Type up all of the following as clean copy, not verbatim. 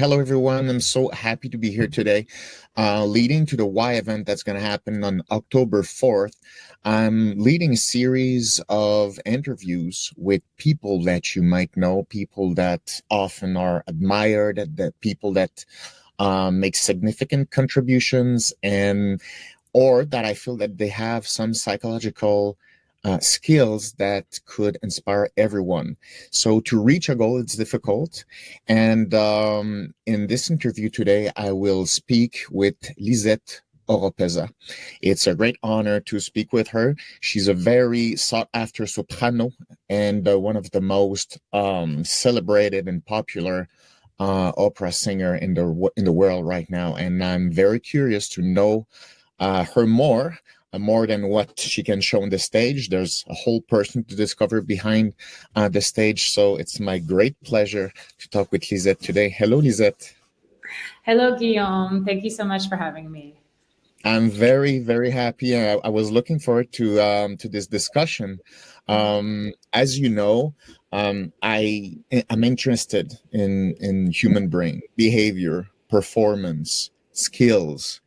Hello, everyone. I'm so happy to be here today, leading to the Y event that's going to happen on October 4th. I'm leading a series of interviews with people that you might know, people that often are admired, that people that make significant contributions, and or that I feel that they have some psychological skills that could inspire everyone. So to reach a goal, it's difficult. And in this interview today, I will speak with Lisette Oropesa. It's a great honor to speak with her. She's a very sought-after soprano and one of the most celebrated and popular opera singer in the world right now. And I'm very curious to know her more than what she can show on the stage. There's a whole person to discover behind the stage. So it's my great pleasure to talk with Lisette today. Hello, Lisette. Hello, Guillaume. Thank you so much for having me. I'm very, very happy. I was looking forward to this discussion. As you know, I'm interested in human brain, behavior, performance, skills.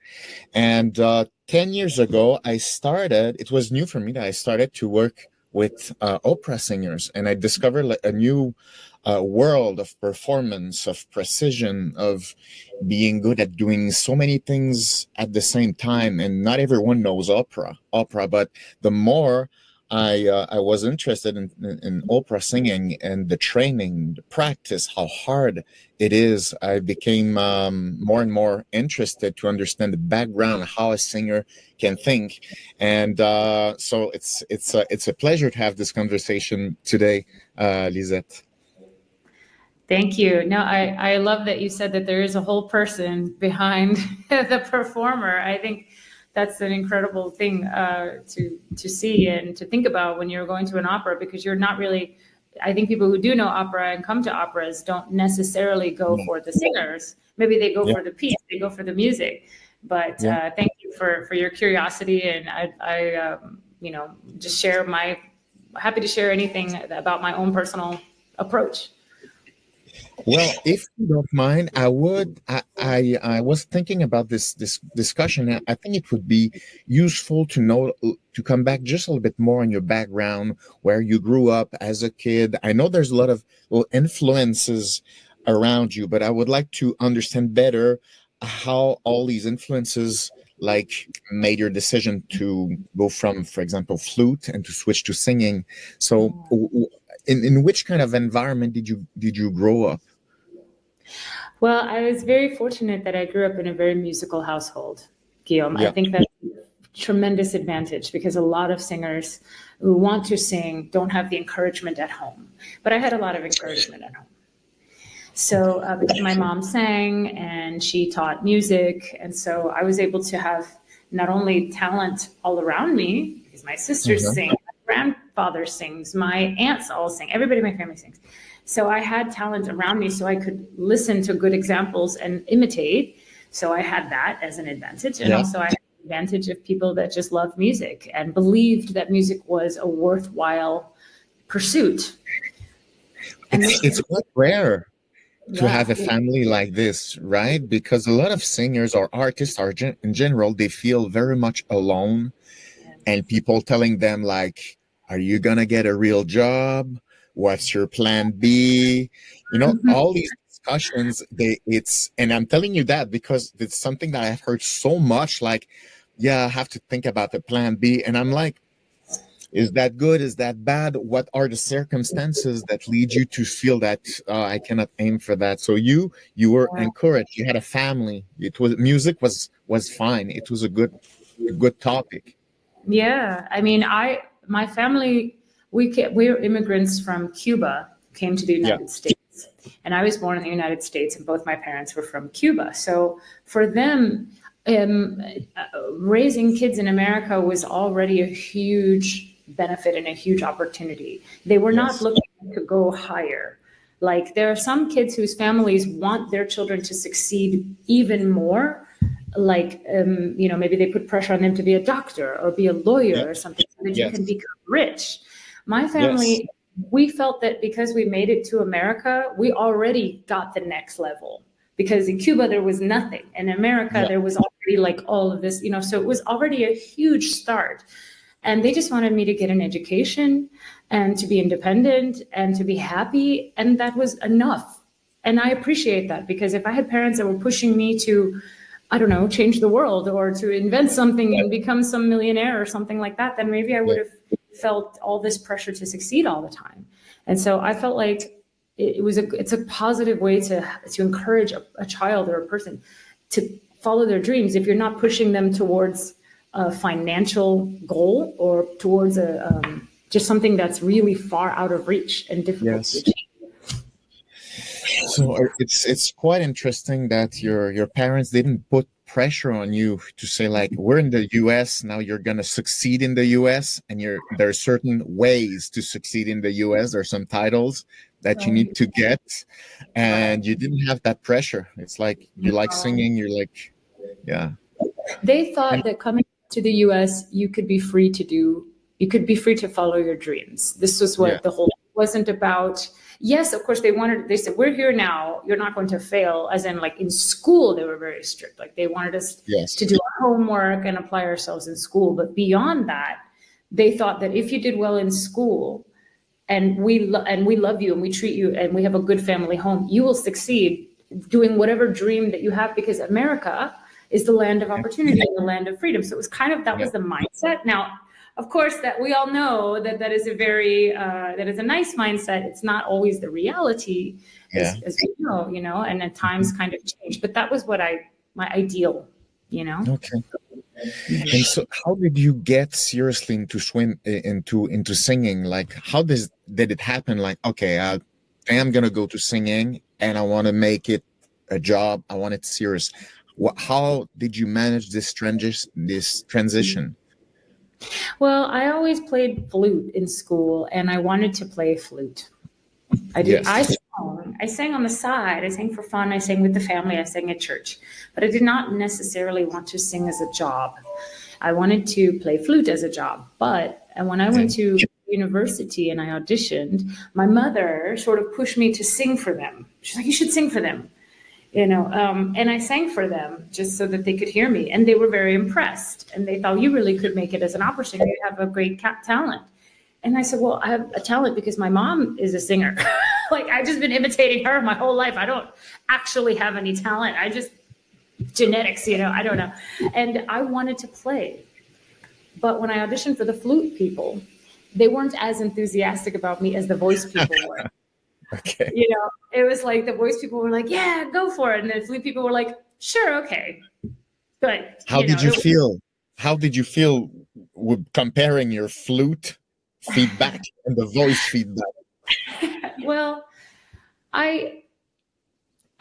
And 10 years ago, it was new for me that I started to work with opera singers, and I discovered a new world of performance, of precision, of being good at doing so many things at the same time. And not everyone knows opera, but the more I was interested in opera singing and the training, the practice, how hard it is, I became more and more interested to understand the background, how a singer can think. And so it's a pleasure to have this conversation today, Lisette. Thank you. No, I love that you said that there is a whole person behind the performer. I think that's an incredible thing to see and to think about when you're going to an opera, because you're not really, I think people who do know opera and come to operas don't necessarily go for the singers. Maybe they go for the piece, they go for the music. But thank you for your curiosity, and I just happy to share anything about my own personal approach. Well, if you don't mind, I was thinking about this discussion. I think it would be useful to come back just a little bit more on your background, where you grew up as a kid. I know there's a lot of influences around you, but I would like to understand better how all these influences made your decision to go from, for example, flute and to switch to singing. So in which kind of environment did you grow up? Well, I was very fortunate that I grew up in a very musical household, Guillaume. I think that's a tremendous advantage, because a lot of singers who want to sing don't have the encouragement at home. But I had a lot of encouragement at home. So because my mom sang and she taught music, and so I was able to have not only talent all around me, because my sisters sing, my grandfather sings, my aunts all sing, everybody in my family sings. So I had talent around me, so I could listen to good examples and imitate. So I had that as an advantage. And also I had the advantage of people that just loved music and believed that music was a worthwhile pursuit. And it's quite rare to have a family like this, right? Because a lot of singers or artists are in general, they feel very much alone, and people telling them are you gonna get a real job? What's your plan B? All these discussions, and I'm telling you that because it's something that I've heard so much, I have to think about the plan B. And I'm like, is that good? Is that bad? What are the circumstances that lead you to feel that I cannot aim for that? So you were encouraged. You had a family. Music was fine. It was a good topic. Yeah. I mean, my family, we were immigrants from Cuba, came to the United States. And I was born in the United States, and both my parents were from Cuba. So for them, raising kids in America was already a huge benefit and a huge opportunity. They were not looking to go higher. There are some kids whose families want their children to succeed even more. Maybe they put pressure on them to be a doctor or be a lawyer or something, so that you can become rich. My family, we felt that because we made it to America, we already got the next level. because in Cuba there was nothing. In America, there was already like all of this, so it was already a huge start. And they just wanted me to get an education and to be independent and to be happy. And that was enough. And I appreciate that, because if I had parents that were pushing me to, I don't know, change the world or to invent something and become some millionaire or something like that, then maybe I would have felt all this pressure to succeed all the time. And so I felt like it's a positive way to encourage a child or a person to follow their dreams if you're not pushing them towards a financial goal or towards just something that's really far out of reach and difficult to achieve. So it's quite interesting that your parents didn't put pressure on you to say, like, we're in the US now, you're gonna succeed in the US, and there are certain ways to succeed in the US. There are some titles that you need to get, and you didn't have that pressure. It's like you like singing, you're like, They thought that coming to the US, you could be free to follow your dreams. This was what the whole wasn't about. Yes, of course, they said, we're here now, you're not going to fail. As in, like, in school, they were very strict. Like, they wanted us to do our homework and apply ourselves in school. But beyond that, they thought that if you did well in school and we love you and we treat you and we have a good family home, you will succeed doing whatever dream that you have, because America is the land of opportunity and the land of freedom. So it was kind of, that was the mindset. Now, of course, that we all know that is a very, that is a nice mindset. It's not always the reality, as we know, and at times kind of change. But that was my ideal, Okay. And so how did you get seriously into singing? Like, how did it happen? Like, okay, I am going to go to singing and I want to make it a job. I want it serious. How did you manage this transition? Well, I always played flute in school, and I wanted to play flute. I did. Yes. I sang on the side. I sang for fun. I sang with the family. I sang at church, but I did not necessarily want to sing as a job. I wanted to play flute as a job. But when I went to university and I auditioned, my mother sort of pushed me to sing for them. She's like, you should sing for them. And I sang for them just so that they could hear me. And they were very impressed. And they thought, you really could make it as an opera singer. You have a great talent. And I said, well, I have a talent because my mom is a singer. Like, I've just been imitating her my whole life. I don't actually have any talent. I just, genetics, I don't know. And I wanted to play. But when I auditioned for the flute people, they weren't as enthusiastic about me as the voice people were. Okay. It was like the voice people were like, yeah, go for it. And the flute people were like, sure, okay. But how did you feel? How did you feel with comparing your flute feedback and the voice feedback? Well, I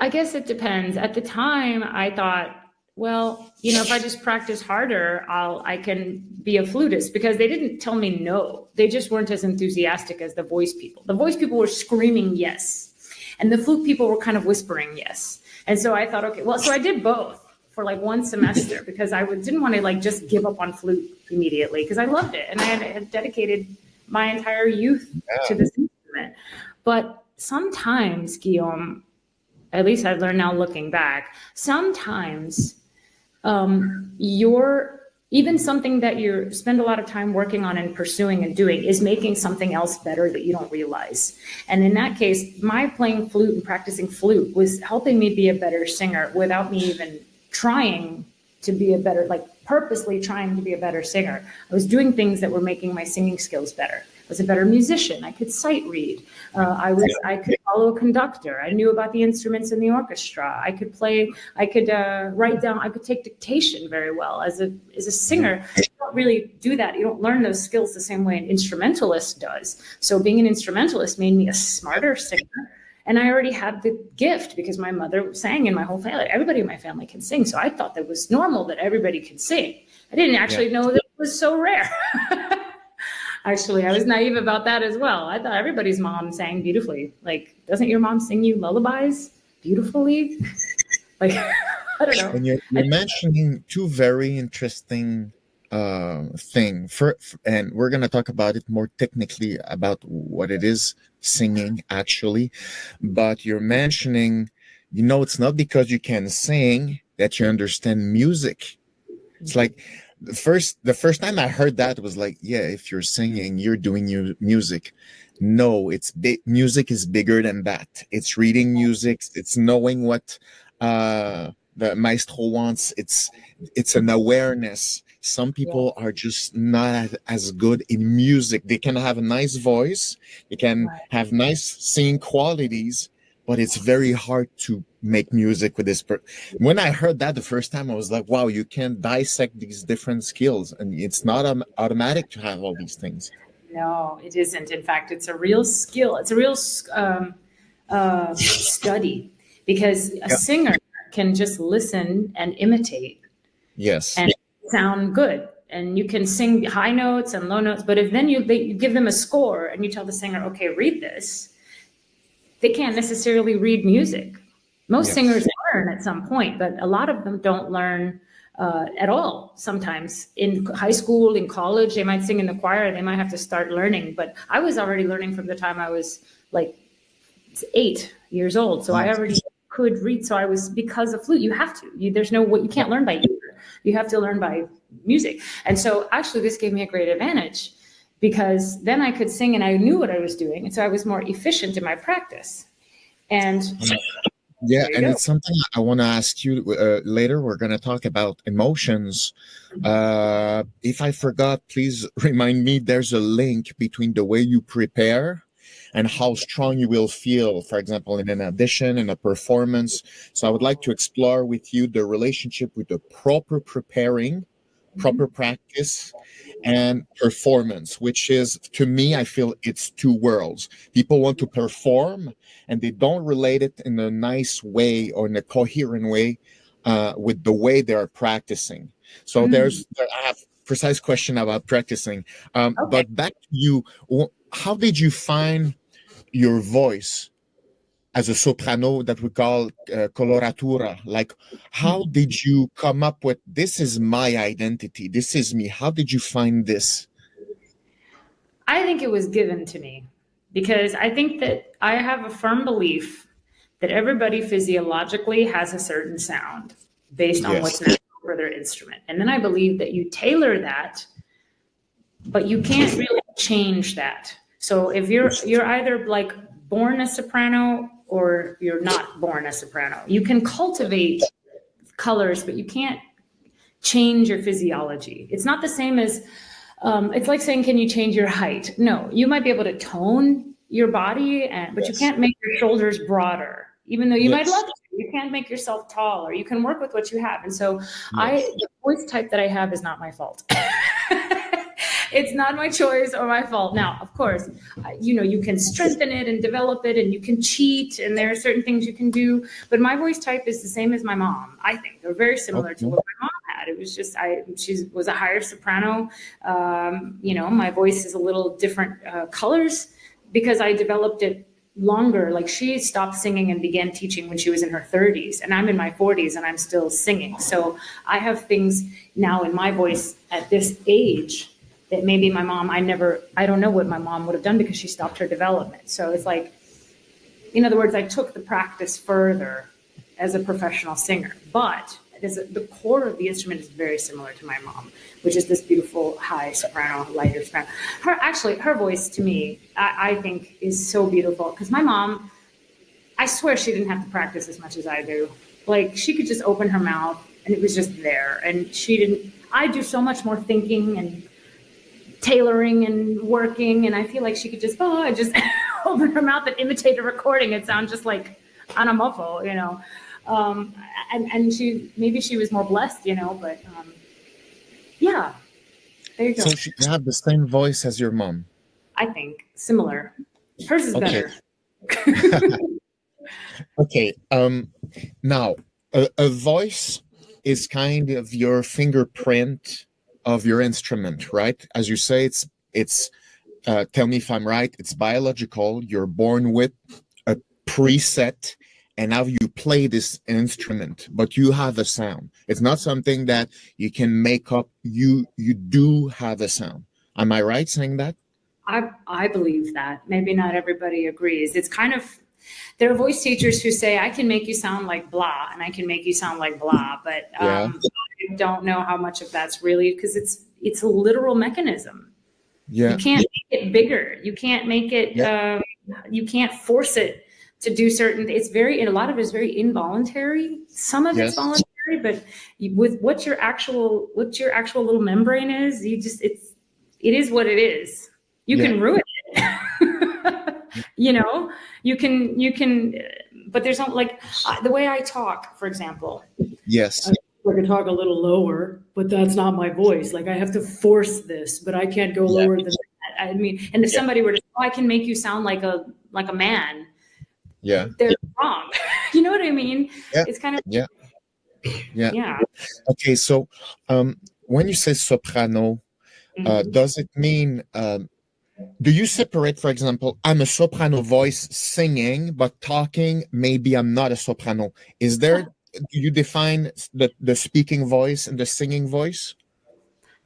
guess it depends. At the time, I thought, well, if I just practice harder, I can be a flutist, because they didn't tell me no. They just weren't as enthusiastic as the voice people. The voice people were screaming yes, and the flute people were kind of whispering yes. And so I thought, okay, well, so I did both for like one semester, because I didn't want to like just give up on flute immediately, because I loved it and I had dedicated my entire youth to this instrument. But sometimes, Guillaume, at least I've learned now looking back, sometimes even something that you spend a lot of time working on and pursuing and doing is making something else better that you don't realize. And in that case, my playing flute and practicing flute was helping me be a better singer without me even trying to be a better, like purposely trying to be a better singer. I was doing things that were making my singing skills better. I was a better musician. I could sight read. I could follow a conductor. I knew about the instruments in the orchestra. I could play. I could write down. I could take dictation very well. As a singer, you don't really do that. You don't learn those skills the same way an instrumentalist does. So being an instrumentalist made me a smarter singer. And I already had the gift because my mother sang, and my whole family, everybody in my family can sing. So I thought that was normal that everybody could sing. I didn't actually know that it was so rare. Actually, I was naive about that as well. I thought everybody's mom sang beautifully. Like, doesn't your mom sing you lullabies beautifully? Like, I don't know. And you're mentioning two very interesting things. And we're going to talk about it more technically about what it is singing, actually. But you're mentioning you know, it's not because you can sing that you understand music. It's like the first time I heard that, it was like, yeah, if you're singing, you're doing music. No, it's big. Music is bigger than that. It's reading music. It's knowing what the maestro wants. It's an awareness. Some people are just not as good in music. They can have a nice voice. They can have nice singing qualities, but it's very hard to make music with this. When I heard that the first time, I was like, wow, you can dissect these different skills, and it's not automatic to have all these things. No, it isn't. In fact, it's a real skill. It's a real study, because a singer can just listen and imitate. Yes. And sound good. And you can sing high notes and low notes, but if then you give them a score and you tell the singer, okay, read this, they can't necessarily read music. Most singers learn at some point, but a lot of them don't learn at all. Sometimes in high school, in college, they might sing in the choir, they might have to start learning. But I was already learning from the time I was like 8 years old. So I already could read. So I was, because of flute, you have to, there's no way, you can't learn by ear. You have to learn by music. And so actually this gave me a great advantage, because then I could sing and I knew what I was doing. And so I was more efficient in my practice. And yeah, and it's something I want to ask you later. We're going to talk about emotions. If I forgot, please remind me. There's a link between the way you prepare and how strong you will feel, for example, in an audition, in a performance. So I would like to explore with you the relationship with the proper preparing, proper practice, and performance, which is, to me, I feel it's two worlds. People want to perform and they don't relate it in a nice way or in a coherent way with the way they are practicing. So I have precise question about practicing. But back to you, how did you find your voice as a soprano that we call coloratura? Like, how did you come up with, this is my identity, this is me? How did you find this? I think it was given to me, because I think that I have a firm belief that everybody physiologically has a certain sound based on what's natural for their instrument. And then I believe that you tailor that, but you can't really change that. So if you're either like born a soprano or you're not born a soprano. You can cultivate colors, but you can't change your physiology. It's not the same as, it's like saying, can you change your height? No, you might be able to tone your body, but you can't make your shoulders broader, even though you might love to. You can't make yourself taller. You can work with what you have. And so the voice type that I have is not my fault. It's not my choice or my fault. Now, of course, you can strengthen it and develop it, and you can cheat, and there are certain things you can do. But my voice type is the same as my mom. I think they're very similar to what my mom had. It was just, she was a higher soprano. My voice is a little different colors because I developed it longer. Like, she stopped singing and began teaching when she was in her 30s, and I'm in my 40s and I'm still singing. So I have things now in my voice at this age that maybe my mom, I don't know what my mom would have done because she stopped her development. So it's like, in other words, I took the practice further as a professional singer, but the core of the instrument is very similar to my mom, which is this beautiful high soprano, lighter soprano. Her voice to me, I think is so beautiful, because my mom, I swear she didn't have to practice as much as I do. Like, she could just open her mouth and it was just there. And I do so much more thinking and tailoring and working, and I feel like she could just open her mouth and imitate a recording. It sounds just like on a muffle, and she was more blessed, but yeah, there you go. So she have the same voice as your mom? I think similar. Hers is better. Okay. Now a voice is kind of your fingerprint of your instrument, right? As you say, it's tell me if I'm right, it's biological. You're born with a preset, and now you play this instrument, but you have a sound. It's not something that you can make up. You do have a sound. Am I right saying that? I believe that. Maybe not everybody agrees. It's kind of, There are voice teachers who say, I can make you sound like blah, and I can make you sound like blah, but I don't know how much of that's really, because it's a literal mechanism. Yeah. You can't make it bigger. You can't make it, you can't force it to do certain, a lot of it is very involuntary. Some of it's voluntary, but with what your actual little membrane is, it is what it is. You can ruin it. You know, you can, but there's not, like, the way I talk, for example. Yes. I can talk a little lower, but that's not my voice. Like, I have to force this, but I can't go lower than that. I mean, and if somebody were to, I can make you sound like a man. Yeah. They're wrong. You know what I mean? Yeah. It's kind of, yeah. Okay. So, when you say soprano, does it mean, do you separate, for example, I'm a soprano voice singing, but talking, maybe I'm not a soprano? Is there, do you define the speaking voice and the singing voice?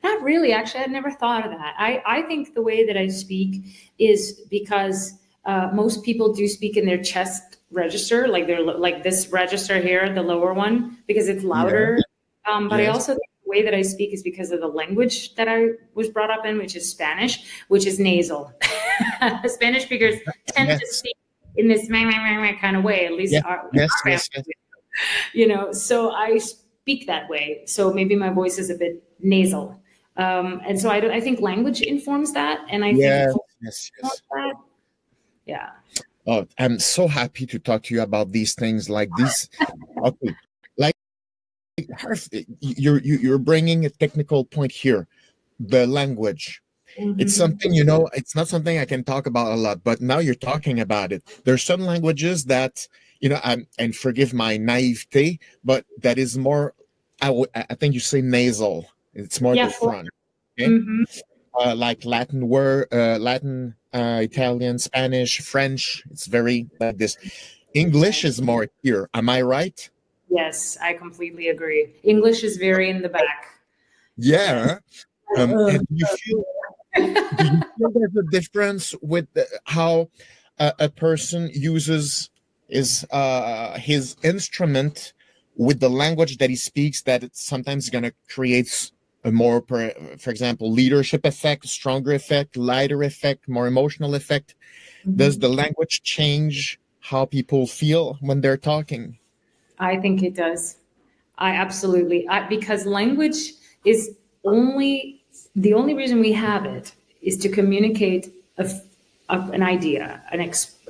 Not really. Actually, I'd never thought of that. I think the way that I speak is because most people do speak in their chest register, like they're like this register here, the lower one, because it's louder. But I also think the way that I speak is because of the language that I was brought up in, which is Spanish, which is nasal. Spanish speakers tend to speak in this kind of way, at least our family. You know, so I speak that way. So maybe my voice is a bit nasal. And so I think language informs that. And I think that. Yeah. Oh, I'm so happy to talk to you about these things like this. Okay. Like, you're bringing a technical point here, the language. It's something, you know, it's not something I can talk about a lot, but now you're talking about it. There's some languages that, you know, and forgive my naivete, but that is more, I think you say nasal. It's more the front. Okay? Like Latin word, Latin, Italian, Spanish, French. It's very like this. English is more here. Am I right? Yes, I completely agree. English is very in the back. Yeah. And do you feel there's a difference with how a person uses his instrument with the language that he speaks, that it's sometimes going to create a more, for example, leadership effect, stronger effect, lighter effect, more emotional effect? Does the language change how people feel when they're talking? I think it does. Because language is the only reason we have it is to communicate an idea,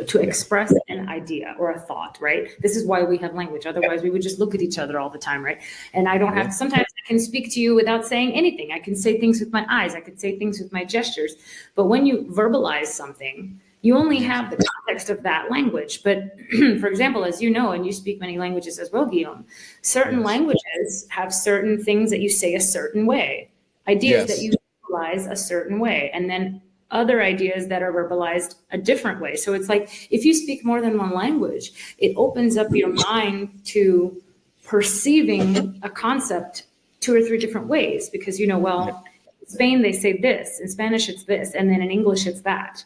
to express an idea or a thought, right? This is why we have language. Otherwise, we would just look at each other all the time, right? And I don't have to, sometimes I can speak to you without saying anything. I can say things with my eyes. I can say things with my gestures. But when you verbalize something, you only have the context of that language. But for example, as you know, and you speak many languages as well, Guillaume, certain languages have certain things that you say a certain way, ideas that you verbalize a certain way, and then other ideas that are verbalized a different way. So it's like, if you speak more than one language, it opens up your mind to perceiving a concept 2 or 3 different ways, because, you know, well, in Spain, they say this, in Spanish, it's this, and then in English, it's that.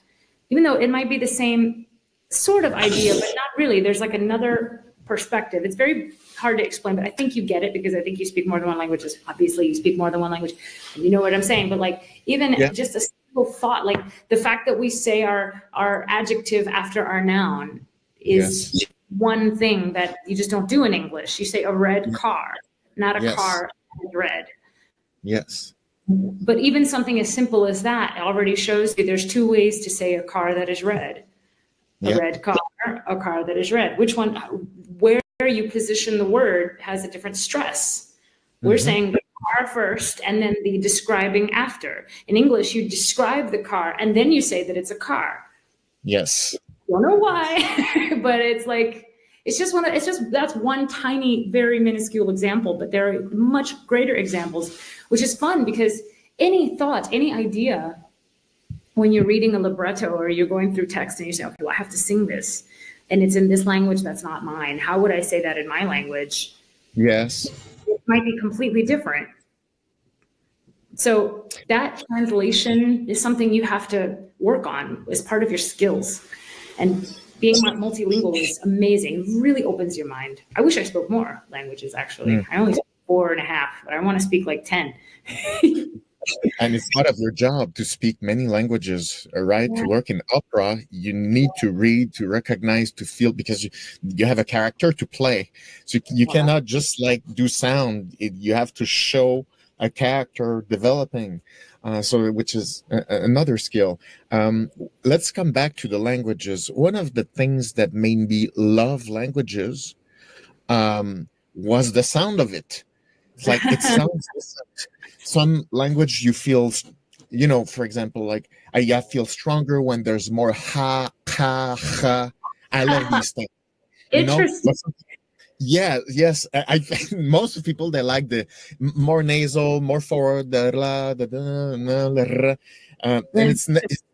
Even though it might be the same sort of idea, but not really. There's like another perspective. It's very hard to explain, but I think you get it, because I think you speak more than one language. Obviously, you speak more than one language, and you know what I'm saying. But like, even just a simple thought, like the fact that we say our adjective after our noun is one thing that you just don't do in English. You say a red car, not a car red. Yes. But even something as simple as that already shows you there's 2 ways to say a car that is red. A red car, a car that is red. Which one, where you position the word has a different stress. We're saying the car first and then the describing after. In English, you describe the car and then you say that it's a car. Yes. Don't know why, but it's like, that's one tiny, very minuscule example, but there are much greater examples, which is fun, because any thought, any idea, when you're reading a libretto or you're going through text and you say, okay, well, I have to sing this, and it's in this language that's not mine. How would I say that in my language? Yes. It might be completely different. So that translation is something you have to work on as part of your skills. And being multilingual is amazing. It really opens your mind. I wish I spoke more languages, actually. I only speak 4.5, but I want to speak like 10. And it's part of your job to speak many languages, right? To work in opera, you need to read, to recognize, to feel, because you have a character to play. So you cannot just like do sound. You have to show a character developing. So which is another skill. Let's come back to the languages. One of the things that made me love languages was the sound of it. It's like it sounds different. Some language you feel, you know, for example, like I feel stronger when there's more ha, ka, ha. I love these things. Interesting. Yeah, yes. I most of people, they like the more nasal, more forward, and it's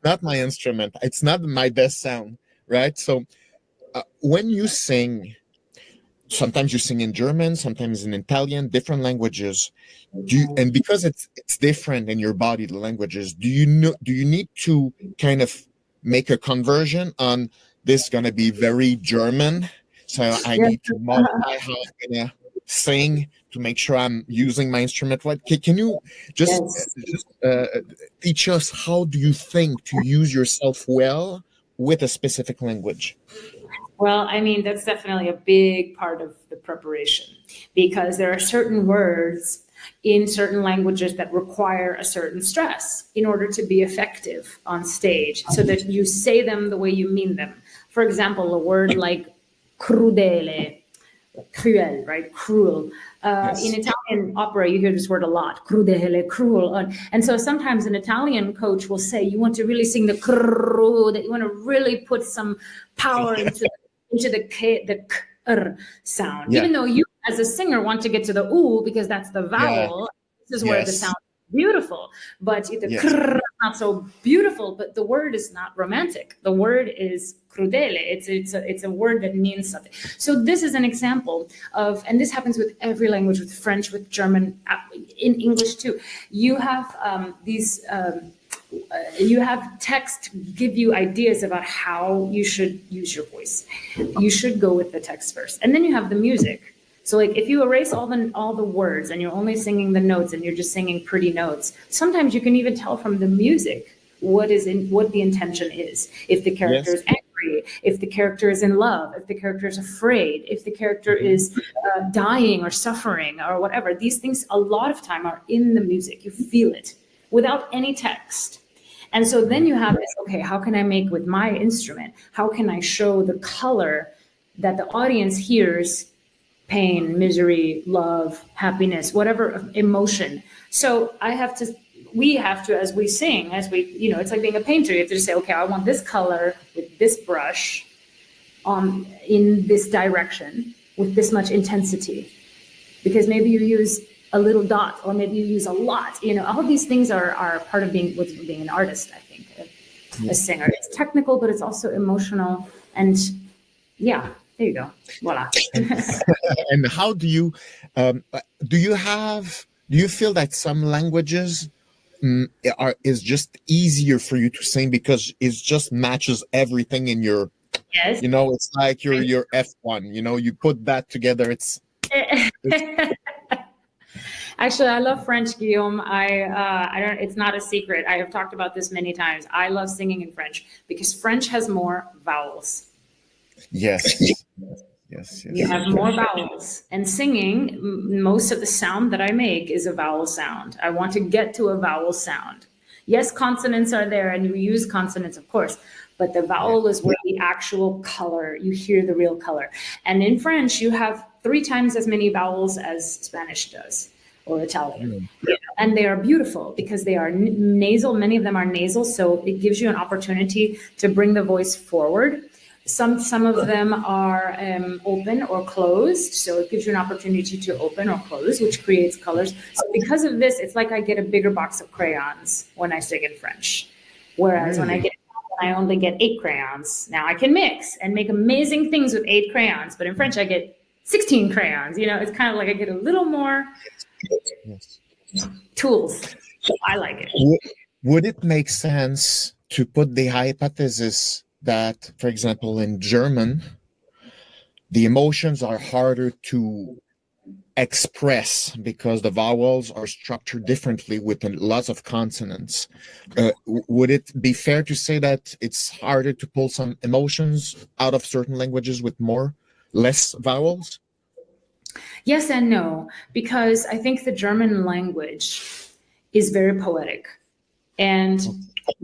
not my instrument. It's not my best sound, right? So when you sing, sometimes you sing in German, sometimes in Italian, different languages. And because it's different in your body, the languages, do you need to kind of make a conversion on this going to be very German? So I need to modify how I'm going to sing to make sure I'm using my instrument right. Can you just teach us how do you think to use yourself well with a specific language? Well, I mean, that's definitely a big part of the preparation, because there are certain words in certain languages that require a certain stress in order to be effective on stage, so that you say them the way you mean them. For example, a word like crudele, cruel, right? Cruel. In Italian opera, you hear this word a lot, crudele, cruel. And so sometimes an Italian coach will say, you want to really sing the cru, that you want to really put some power into the k sound. Even though you as a singer want to get to the oo, because that's the vowel, this is where the sound is beautiful. But the krr is not so beautiful, but the word is not romantic. The word is crudele. It's a word that means something. So this is an example of, and this happens with every language, with French, with German, in English too. You have you have text give you ideas about how you should use your voice. You should go with the text first, and then you have the music. So like if you erase all the words and you're only singing the notes and you're just singing pretty notes, sometimes you can even tell from the music what the intention is. If the character is angry, if the character is in love, if the character is afraid, if the character is dying or suffering or whatever, these things a lot of time are in the music. You feel it without any text. And so then you have this, okay, how can I make with my instrument? How can I show the color that the audience hears? Pain, misery, love, happiness, whatever emotion. So we have to, as we sing, it's like being a painter. You have to just say, okay, I want this color with this brush in this direction with this much intensity. Because maybe you use a little dot, or maybe you use a lot. All of these things are part of being an artist, I think, a singer. It's technical, but it's also emotional. And there you go. Voila. And how do you feel that some languages is just easier for you to sing because it just matches everything in your, it's like your F1, you put that together. It's Actually, I love French, Guillaume. It's not a secret. I have talked about this many times. I love singing in French because French has more vowels. Yes. You have more vowels. And singing, most of the sound that I make is a vowel sound. I want to get to a vowel sound. Yes, consonants are there, and you use consonants, of course, but the vowel is where the actual color, you hear the real color. And in French, you have 3 times as many vowels as Spanish does, or Italian. And they are beautiful because they are nasal. Many of them are nasal, so it gives you an opportunity to bring the voice forward. Some of them are open or closed, so it gives you an opportunity to open or close, which creates colors. So because of this, it's like I get a bigger box of crayons when I sing in French, whereas when I only get 8 crayons. Now I can mix and make amazing things with 8 crayons, but in French I get 16 crayons. It's kind of like I get a little more tools. So I like it. Would it make sense to put the hypothesis that, for example, in German, the emotions are harder to express because the vowels are structured differently with lots of consonants. Would it be fair to say that it's harder to pull some emotions out of certain languages with less vowels? Yes and no, because I think the German language is very poetic. And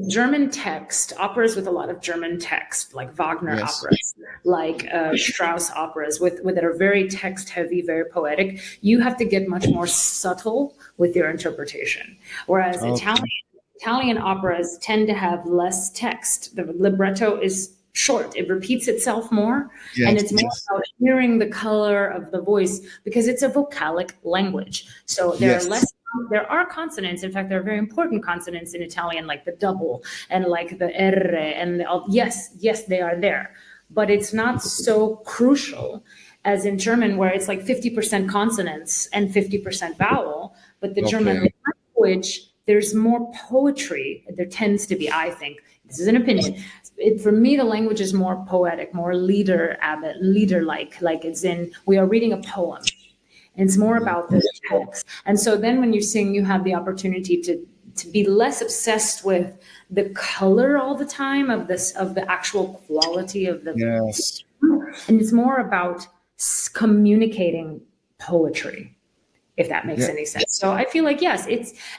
German text, operas with a lot of German text, like Wagner operas, like Strauss operas, that are very text heavy, very poetic, you have to get much more subtle with your interpretation. Whereas Italian operas tend to have less text. The libretto is short, it repeats itself more, and it's more about hearing the color of the voice because it's a vocalic language. So there are consonants. In fact, there are very important consonants in Italian, like the double and like the R and yes, they are there, but it's not so crucial as in German, where it's like 50% consonants and 50% vowel. But the German language, there's more poetry. There tends to be, I think, this is an opinion. For me, the language is more poetic, more leader-like, like it's in, we are reading a poem. And it's more about the text. And so then when you sing, you have the opportunity to be less obsessed with the color all the time of the actual quality of the voice. And it's more about communicating poetry, if that makes any sense. So I feel like, yes,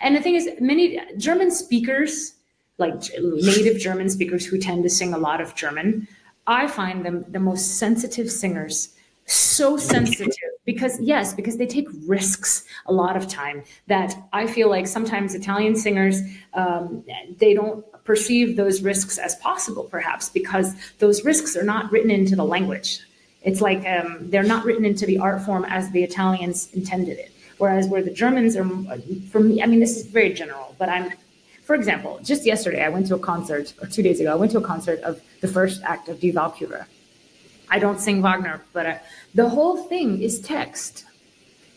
and the thing is, many German speakers, like native German speakers who tend to sing a lot of German, I find them the most sensitive singers. So sensitive because they take risks a lot of time that I feel like sometimes Italian singers, they don't perceive those risks as possible, perhaps because those risks are not written into the language. It's like they're not written into the art form as the Italians intended it. Whereas where the Germans are, for me, I mean, this is very general, but for example, just yesterday, I went to a concert, or 2 days ago, I went to a concert of the first act of Die Walküre. I don't sing Wagner, but the whole thing is text.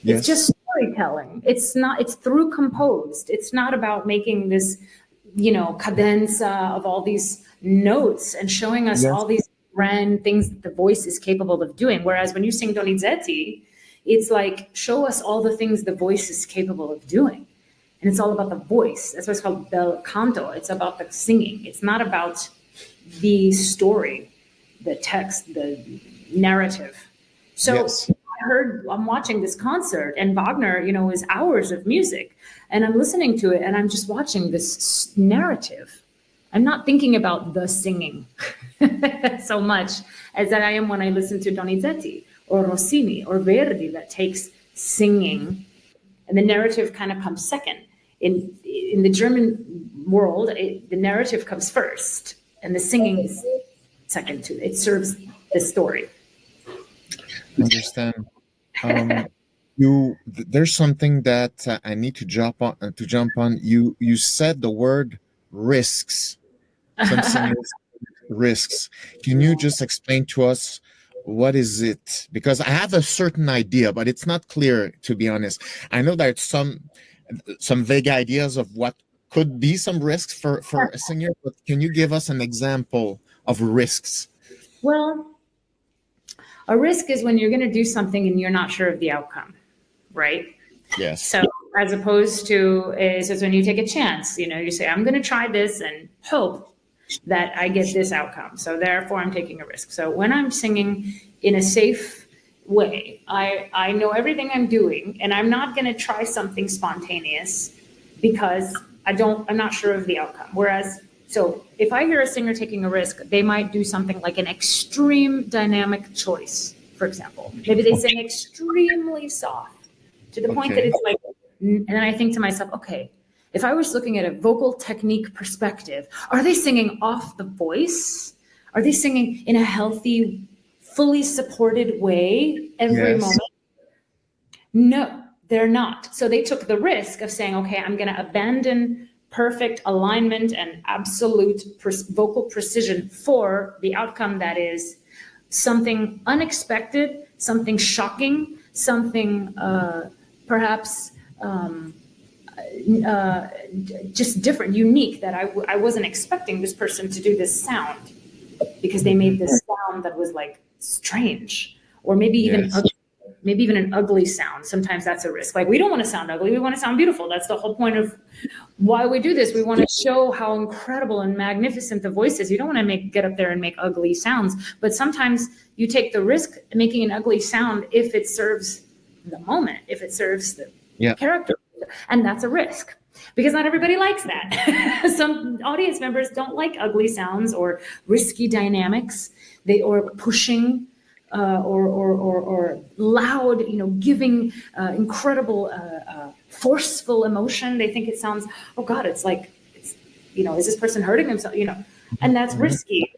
Yes. It's just storytelling. It's through composed. It's not about making this, cadenza of all these notes and showing us all these grand things that the voice is capable of doing. Whereas when you sing Donizetti, it's like, show us all the things the voice is capable of doing. And it's all about the voice. That's why it's called bel canto. It's about the singing. It's not about the story, the text, the narrative. So I'm watching this concert, and Wagner, is hours of music, and I'm listening to it, and I'm just watching this narrative. I'm not thinking about the singing so much as that I am when I listen to Donizetti or Rossini or Verdi, that takes singing, and the narrative kind of comes second. In the German world, the narrative comes first, and the singing is second to it. It serves the story. I understand. There's something that I need to jump on. You said the word risks. Some singers risks. Can you just explain to us what is it? Because I have a certain idea, but it's not clear, to be honest. I know there's some vague ideas of what could be some risks for a singer, but can you give us an example of risks? Well, a risk is when you're going to do something and you're not sure of the outcome, right? Yes. So as opposed to is when you take a chance, you say, I'm going to try this and hope that I get this outcome. So therefore I'm taking a risk. So when I'm singing in a safe way, I know everything I'm doing, and I'm not going to try something spontaneous because I'm not sure of the outcome. Whereas, so if I hear a singer taking a risk, they might do something like an extreme dynamic choice, for example. Maybe they sing extremely soft to the point that it's like, and then I think to myself, okay, if I was looking at a vocal technique perspective, are they singing off the voice? Are they singing in a healthy, fully supported way every moment? No, they're not. So they took the risk of saying, okay, I'm going to abandon perfect alignment and absolute vocal precision for the outcome that is something unexpected, something shocking, something perhaps just different, unique, that I wasn't expecting this person to do this sound. because they made this sound that was like strange, or maybe even ugly, maybe even an ugly sound. Sometimes that's a risk. Like, we don't want to sound ugly. We want to sound beautiful. That's the whole point of why we do this. We want to show how incredible and magnificent the voice is. You don't want to get up there and make ugly sounds, but sometimes you take the risk of making an ugly sound if it serves the moment, if it serves the character, and that's a risk. Because not everybody likes that. Some audience members don't like ugly sounds or risky dynamics, or pushing, or loud, giving incredible, forceful emotion. They think it sounds, oh God, it's like, is this person hurting themselves? And that's risky.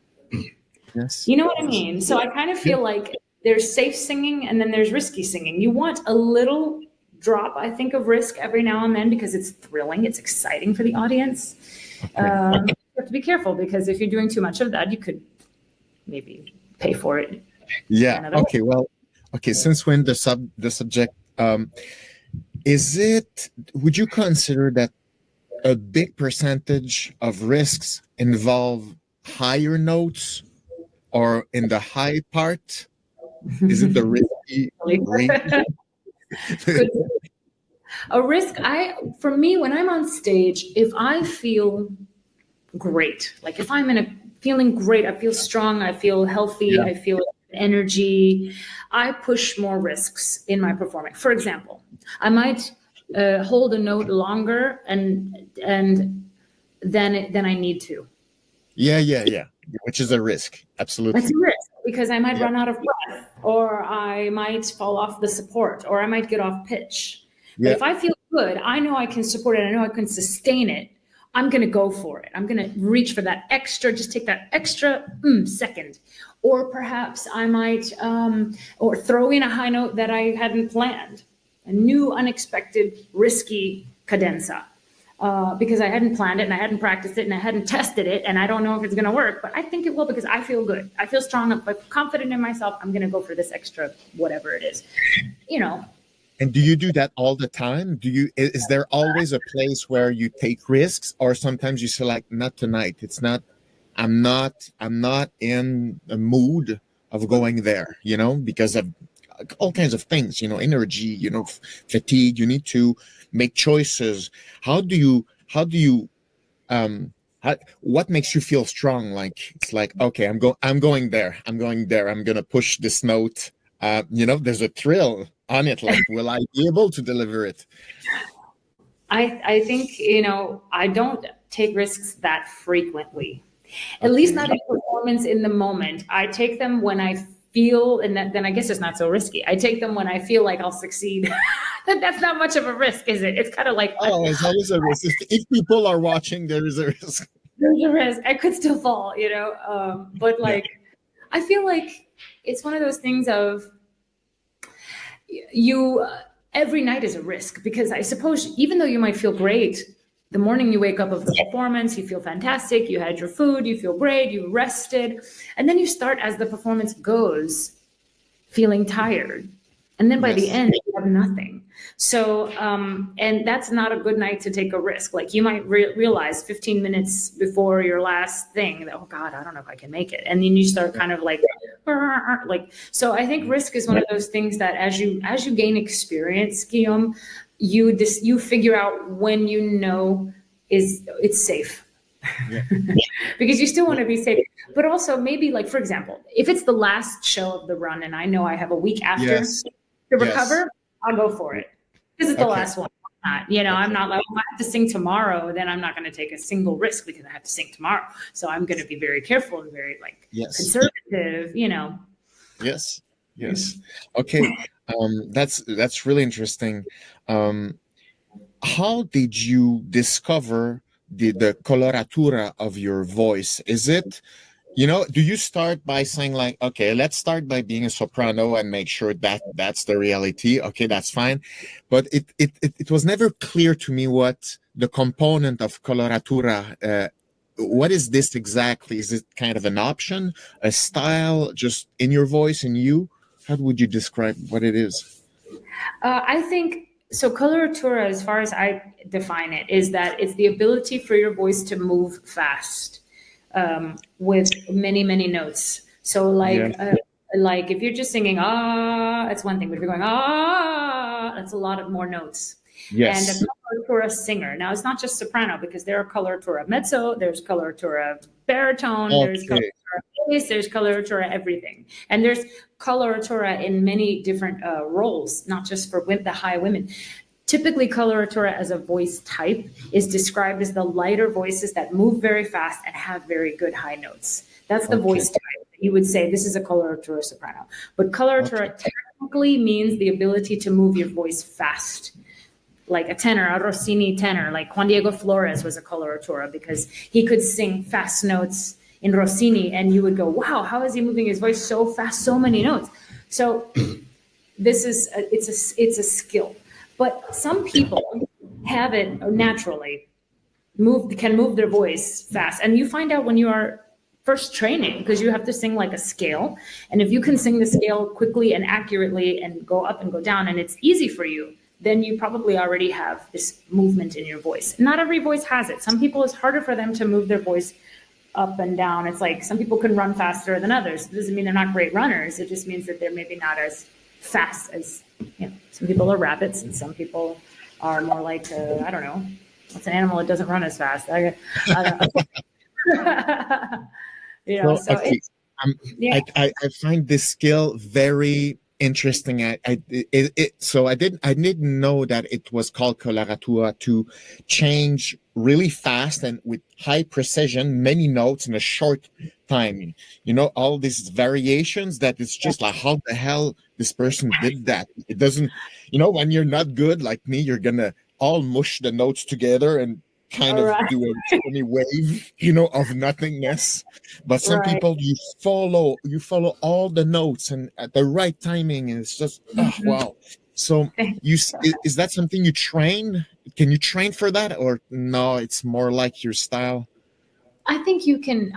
Yes. You know what I mean? So I kind of feel like there's safe singing and then there's risky singing. You want a little drop, I think, of risk every now and then because it's thrilling, it's exciting for the audience. You have to be careful, because if you're doing too much of that, you could maybe pay for it. Yeah. Okay. Well, okay. Since we're in the subject, would you consider that a big percentage of risks involve higher notes, or in the high part? Is it the risky range? A risk, for me, when I'm on stage, if I feel great, like if I'm feeling great, I feel strong, I feel healthy, I feel energy, I push more risks in my performing. For example, I might hold a note longer and than I need to. Yeah. Which is a risk. Absolutely. That's a risk, because I might run out of breath, or I might fall off the support, or I might get off pitch. But if I feel good, I know I can support it, I know I can sustain it, I'm going to go for it. I'm going to reach for that extra, just take that extra second. Or perhaps I might or throw in a high note that I hadn't planned, a new, unexpected, risky cadenza. Because I hadn't planned it and I hadn't practiced it and I hadn't tested it, and I don't know if it's going to work, but I think it will because I feel good. I feel strong. I'm confident in myself. I'm going to go for this extra, whatever it is, And do you do that all the time? Is there always a place where you take risks, or sometimes you say like, not tonight? It's not, I'm not in the mood of going there, because of all kinds of things, energy, fatigue. You need to make choices. What makes you feel strong? Like, it's like, okay, I'm going there. I'm going to push this note. There's a thrill on it. Like, will I be able to deliver it? I think, I don't take risks that frequently, at least not in performance in the moment. I take them when I feel, and then I guess it's not so risky. I take them when I feel like I'll succeed. That's not much of a risk, is it? It's kind of like, it's always a risk. If people are watching, there is a risk. There's a risk. I could still fall, but I feel like it's one of those things of every night is a risk, because I suppose even though you might feel great, the morning you wake up of the performance, you feel fantastic, you had your food, you feel great, you rested, and then you start, as the performance goes, feeling tired. And then by the end, you have nothing. So, and that's not a good night to take a risk. Like, you might realize 15 minutes before your last thing that, oh God, I don't know if I can make it. And then you start kind of like, so I think risk is one of those things that as you gain experience, Guillaume, you figure out when it's safe. Because you still want to be safe, but also maybe, like, for example, if it's the last show of the run and I know I have a week after to recover, I'll go for it, because it's the last one. I'm not like, I have to sing tomorrow, then I'm not going to take a single risk because I have to sing tomorrow. So I'm going to be very careful and very conservative, Yes. Okay. That's really interesting. How did you discover the coloratura of your voice? Is it, do you start by saying like, okay, let's start by being a soprano and make sure that that's the reality? Okay, that's fine. But it was never clear to me what the component of coloratura, what is this exactly? Is it kind of an option, a style, just in your voice, in you? How would you describe what it is? I think, so coloratura, as far as I define it, is that it's the ability for your voice to move fast. with many, many notes. So like if you're just singing, ah, it's one thing, but if you're going, ah, that's a lot of more notes. Yes. And a coloratura singer. Now, it's not just soprano, because there are coloratura mezzo, there's coloratura baritone, there's coloratura bass, there's coloratura everything. And there's coloratura in many different roles, not just for the high women. Typically, coloratura as a voice type is described as the lighter voices that move very fast and have very good high notes. That's the voice type. You would say this is a coloratura soprano. But coloratura technically means the ability to move your voice fast. Like a tenor, a Rossini tenor, like Juan Diego Flores was a coloratura because he could sing fast notes in Rossini, and you would go, wow, how is he moving his voice so fast, so many notes? So this is, it's a skill. But some people have it naturally, can move their voice fast. And you find out when you are first training, because you have to sing like a scale. And if you can sing the scale quickly and accurately and go up and go down, and it's easy for you, then you probably already have this movement in your voice. Not every voice has it. Some people, it's harder for them to move their voice up and down. It's like some people can run faster than others. It doesn't mean they're not great runners. It just means that they're maybe not as fast as, you know, some people are rabbits and some people are more like, I don't know, what's an animal that doesn't run as fast? I you know, so okay. I find this skill very interesting. So I didn't know that it was called coloratura, to change really fast and with high precision many notes in a short time. You know, all these variations that it's just like, how the hell this person did that? It doesn't, you know, when you're not good like me, you're gonna all mush the notes together and kind of do a funny wave, you know, of nothingness. But some people, you follow all the notes and at the right timing, and it's just wow. So is that something you train? Can you train for that, or no, it's more like your style? I think you can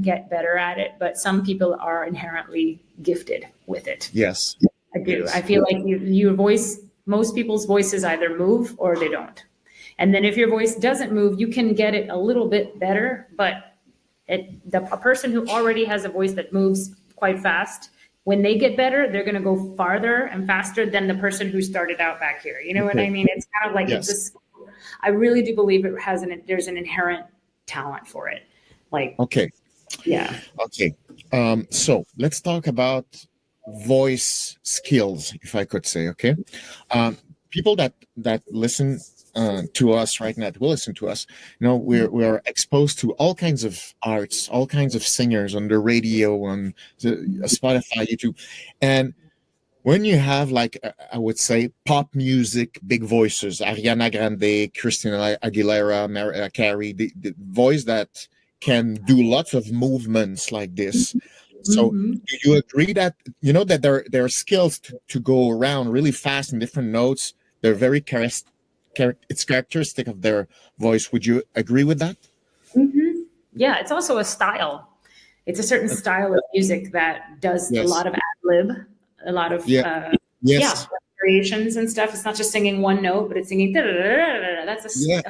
get better at it, but some people are inherently gifted with it. Yes, I do. I feel like your voice, most people's voices either move or they don't. And then if your voice doesn't move, you can get it a little bit better, but a person who already has a voice that moves quite fast, when they get better, they're going to go farther and faster than the person who started out back here. You know what I mean? It's kind of like, I really do believe it has there's an inherent talent for it. Like, yeah. Okay. So let's talk about voice skills, if I could say, okay. People that listen to us right now, that will listen to us, you know, we're exposed to all kinds of arts, all kinds of singers on the radio, on Spotify, YouTube. And when you have, like, I would say, pop music, big voices, Ariana Grande, Christina Aguilera, Mariah Carey, the voice that can do lots of movements like this. So do you agree that, you know, that there are skills to go around really fast in different notes? They're very it's characteristic of their voice. Would you agree with that? Yeah, it's also a style. It's a certain style of music that does a lot of ad-lib, a lot of variations and stuff. It's not just singing one note, but it's singing that's a style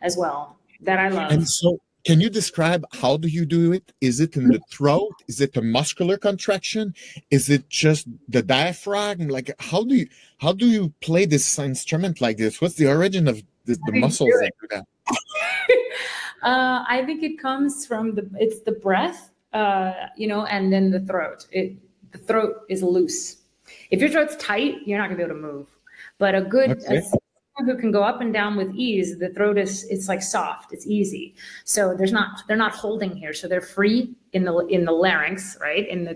as well that I love. And so, can you describe, how do you do it? Is it in the throat? Is it a muscular contraction? Is it just the diaphragm? Like, how do you play this instrument like this? What's the origin of the muscles that do that? I think it comes from it's the breath, you know, and then the throat. The throat is loose. If your throat's tight, you're not gonna be able to move. But a who can go up and down with ease, the throat it's like soft, it's easy. So they're not holding here. So they're free in the larynx, right? In the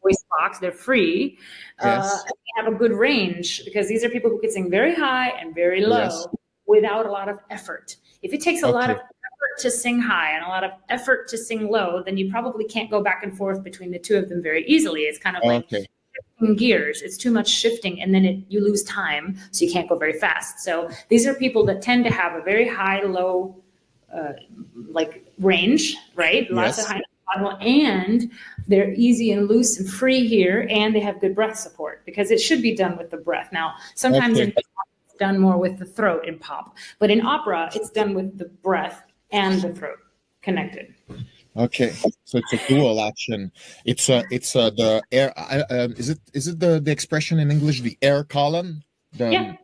voice box, they're free. And they have a good range, because these are people who can sing very high and very low without a lot of effort. If it takes a lot of effort to sing high and a lot of effort to sing low, then you probably can't go back and forth between the two of them very easily. It's kind of like gears. It's too much shifting, and then you lose time, so you can't go very fast. So these are people that tend to have a very high low like range, right? Lots of high level, and they're easy and loose and free here, and they have good breath support, because it should be done with the breath. Now sometimes it's done more with the throat in pop, but in opera it's done with the breath and the throat. connected. Okay, so it's a dual action. It's the air. Is it the expression in English, the air column? Yeah.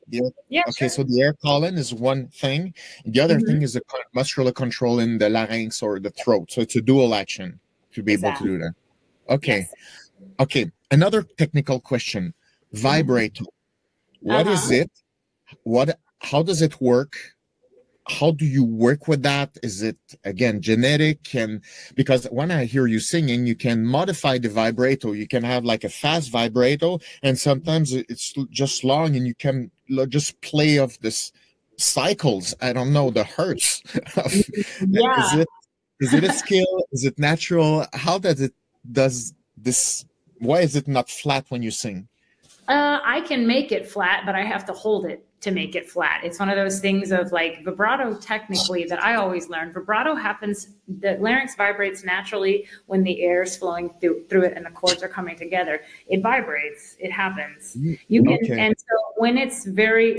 Okay, Sure. so the air column is one thing. The other thing is the muscular control in the larynx or the throat. So it's a dual action to be able to do that. Okay. Yes. Okay. Another technical question. Vibrato. What is it? How does it work? How do you work with that? Is it, again, genetic? And because when I hear you singing, you can modify the vibrato. You can have like a fast vibrato, and sometimes it's just long, and you can just play of this cycles. I don't know, the hertz. Yeah. Is it a skill? Is it natural? How does this? Why is it not flat when you sing? I can make it flat, but I have to hold it to make it flat. It's one of those things of like vibrato technically that I always learned. Vibrato happens, the larynx vibrates naturally when the air is flowing through it and the chords are coming together. It vibrates, it happens. You can, and so when it's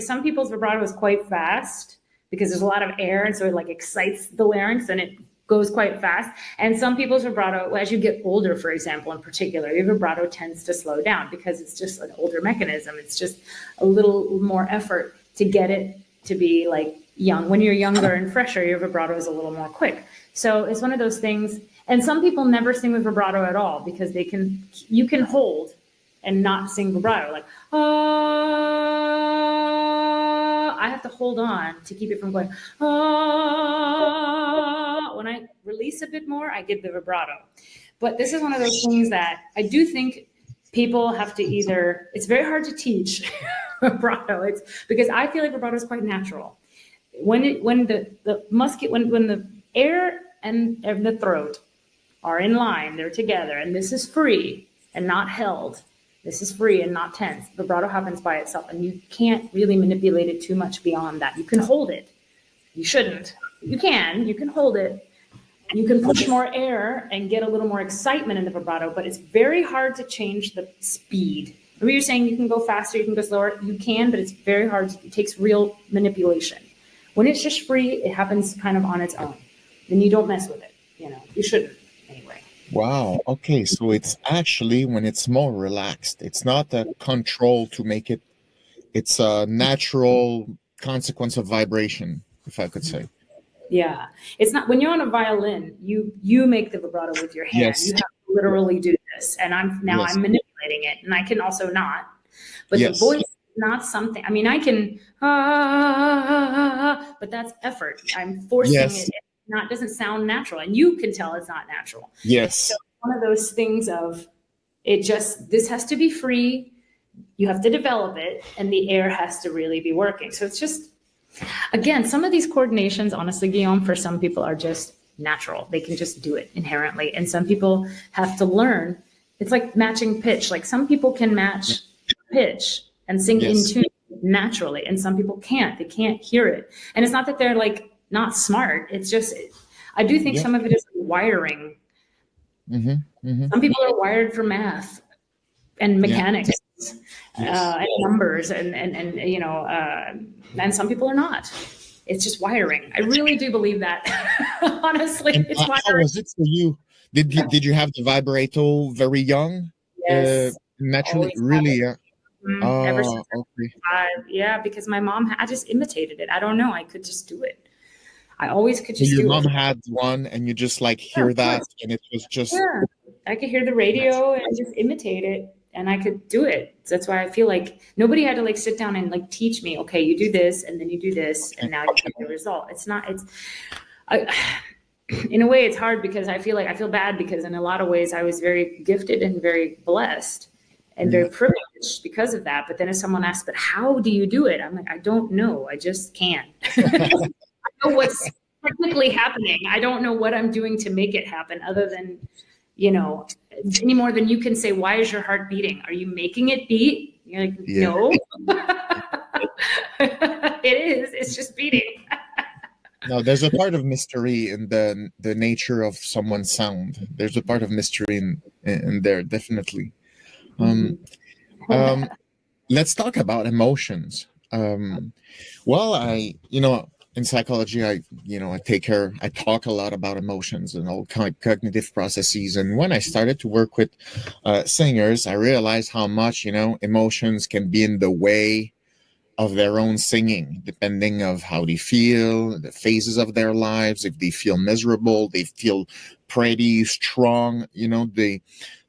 some people's vibrato is quite fast because there's a lot of air, and so it like excites the larynx and it goes quite fast. And some people's vibrato, as you get older, for example, in particular, your vibrato tends to slow down because it's just an older mechanism. It's just a little more effort to get it to be like young. When you're younger and fresher, your vibrato is a little more quick. So it's one of those things. And some people never sing with vibrato at all because you can hold and not sing vibrato. Like, I have to hold on to keep it from going, when I release a bit more, I get the vibrato. But this is one of those things that I do think people have to it's very hard to teach vibrato. It's because I feel like vibrato is quite natural. When the air and the throat are in line, they're together, and this is free and not held. This is free and not tense. Vibrato happens by itself, and you can't really manipulate it too much beyond that. You can hold it. You shouldn't. You can hold it. You can push more air and get a little more excitement in the vibrato, but it's very hard to change the speed. Remember you're saying you can go faster, you can go slower. You can, but it's very hard. It takes real manipulation. When it's just free, it happens kind of on its own. Then you don't mess with it. You shouldn't anyway. Wow. Okay. So it's actually when it's more relaxed. It's not a control to make it. It's a natural consequence of vibration, if I could say. Yeah. It's not when you're on a violin, you make the vibrato with your hand. Yes. You have to literally do this. And I'm manipulating it, and I can also not. But the voice is not something. I mean, I can but that's effort. I'm forcing it. It doesn't sound natural, and you can tell it's not natural. Yes. So one of those things of this has to be free. You have to develop it, and the air has to really be working. So it's just, again, some of these coordinations, honestly, Guillaume, for some people are just natural. They can just do it inherently. And some people have to learn. It's like matching pitch. Like some people can match pitch and sing in tune naturally, and some people can't. They can't hear it. And it's not that they're like not smart. It's just, I do think some of it is wiring. Some people are wired for math and mechanics and numbers and some people are not. It's just wiring. I really do believe that. Honestly, it's wiring. How was it for you? Did you have the vibrato very young? Yes. Naturally, really? Ever since I was 5. Yeah, because my mom, I just imitated it. I don't know. I could just do it. I always could just do it. Your mom had one, and you just like hear that, and it was just. Yeah, I could hear the radio and just imitate it, and I could do it. So that's why I feel like nobody had to like sit down and like teach me. Okay, you do this, and then you do this, and now you get the result. In a way, it's hard because I feel bad because in a lot of ways I was very gifted and very blessed and very privileged because of that. But then if someone asks, but how do you do it? I'm like, I don't know. I just can't. I know what's technically happening. I don't know what I'm doing to make it happen other than, any more than you can say, why is your heart beating? Are you making it beat? You're like, no. It is. It's just beating. No, there's a part of mystery in the nature of someone's sound. There's a part of mystery in there, definitely. Let's talk about emotions. in psychology, I talk a lot about emotions and all kind of cognitive processes. And when I started to work with singers, I realized how much, emotions can be in the way of their own singing, depending of how they feel, the phases of their lives. If they feel miserable, they feel pretty strong,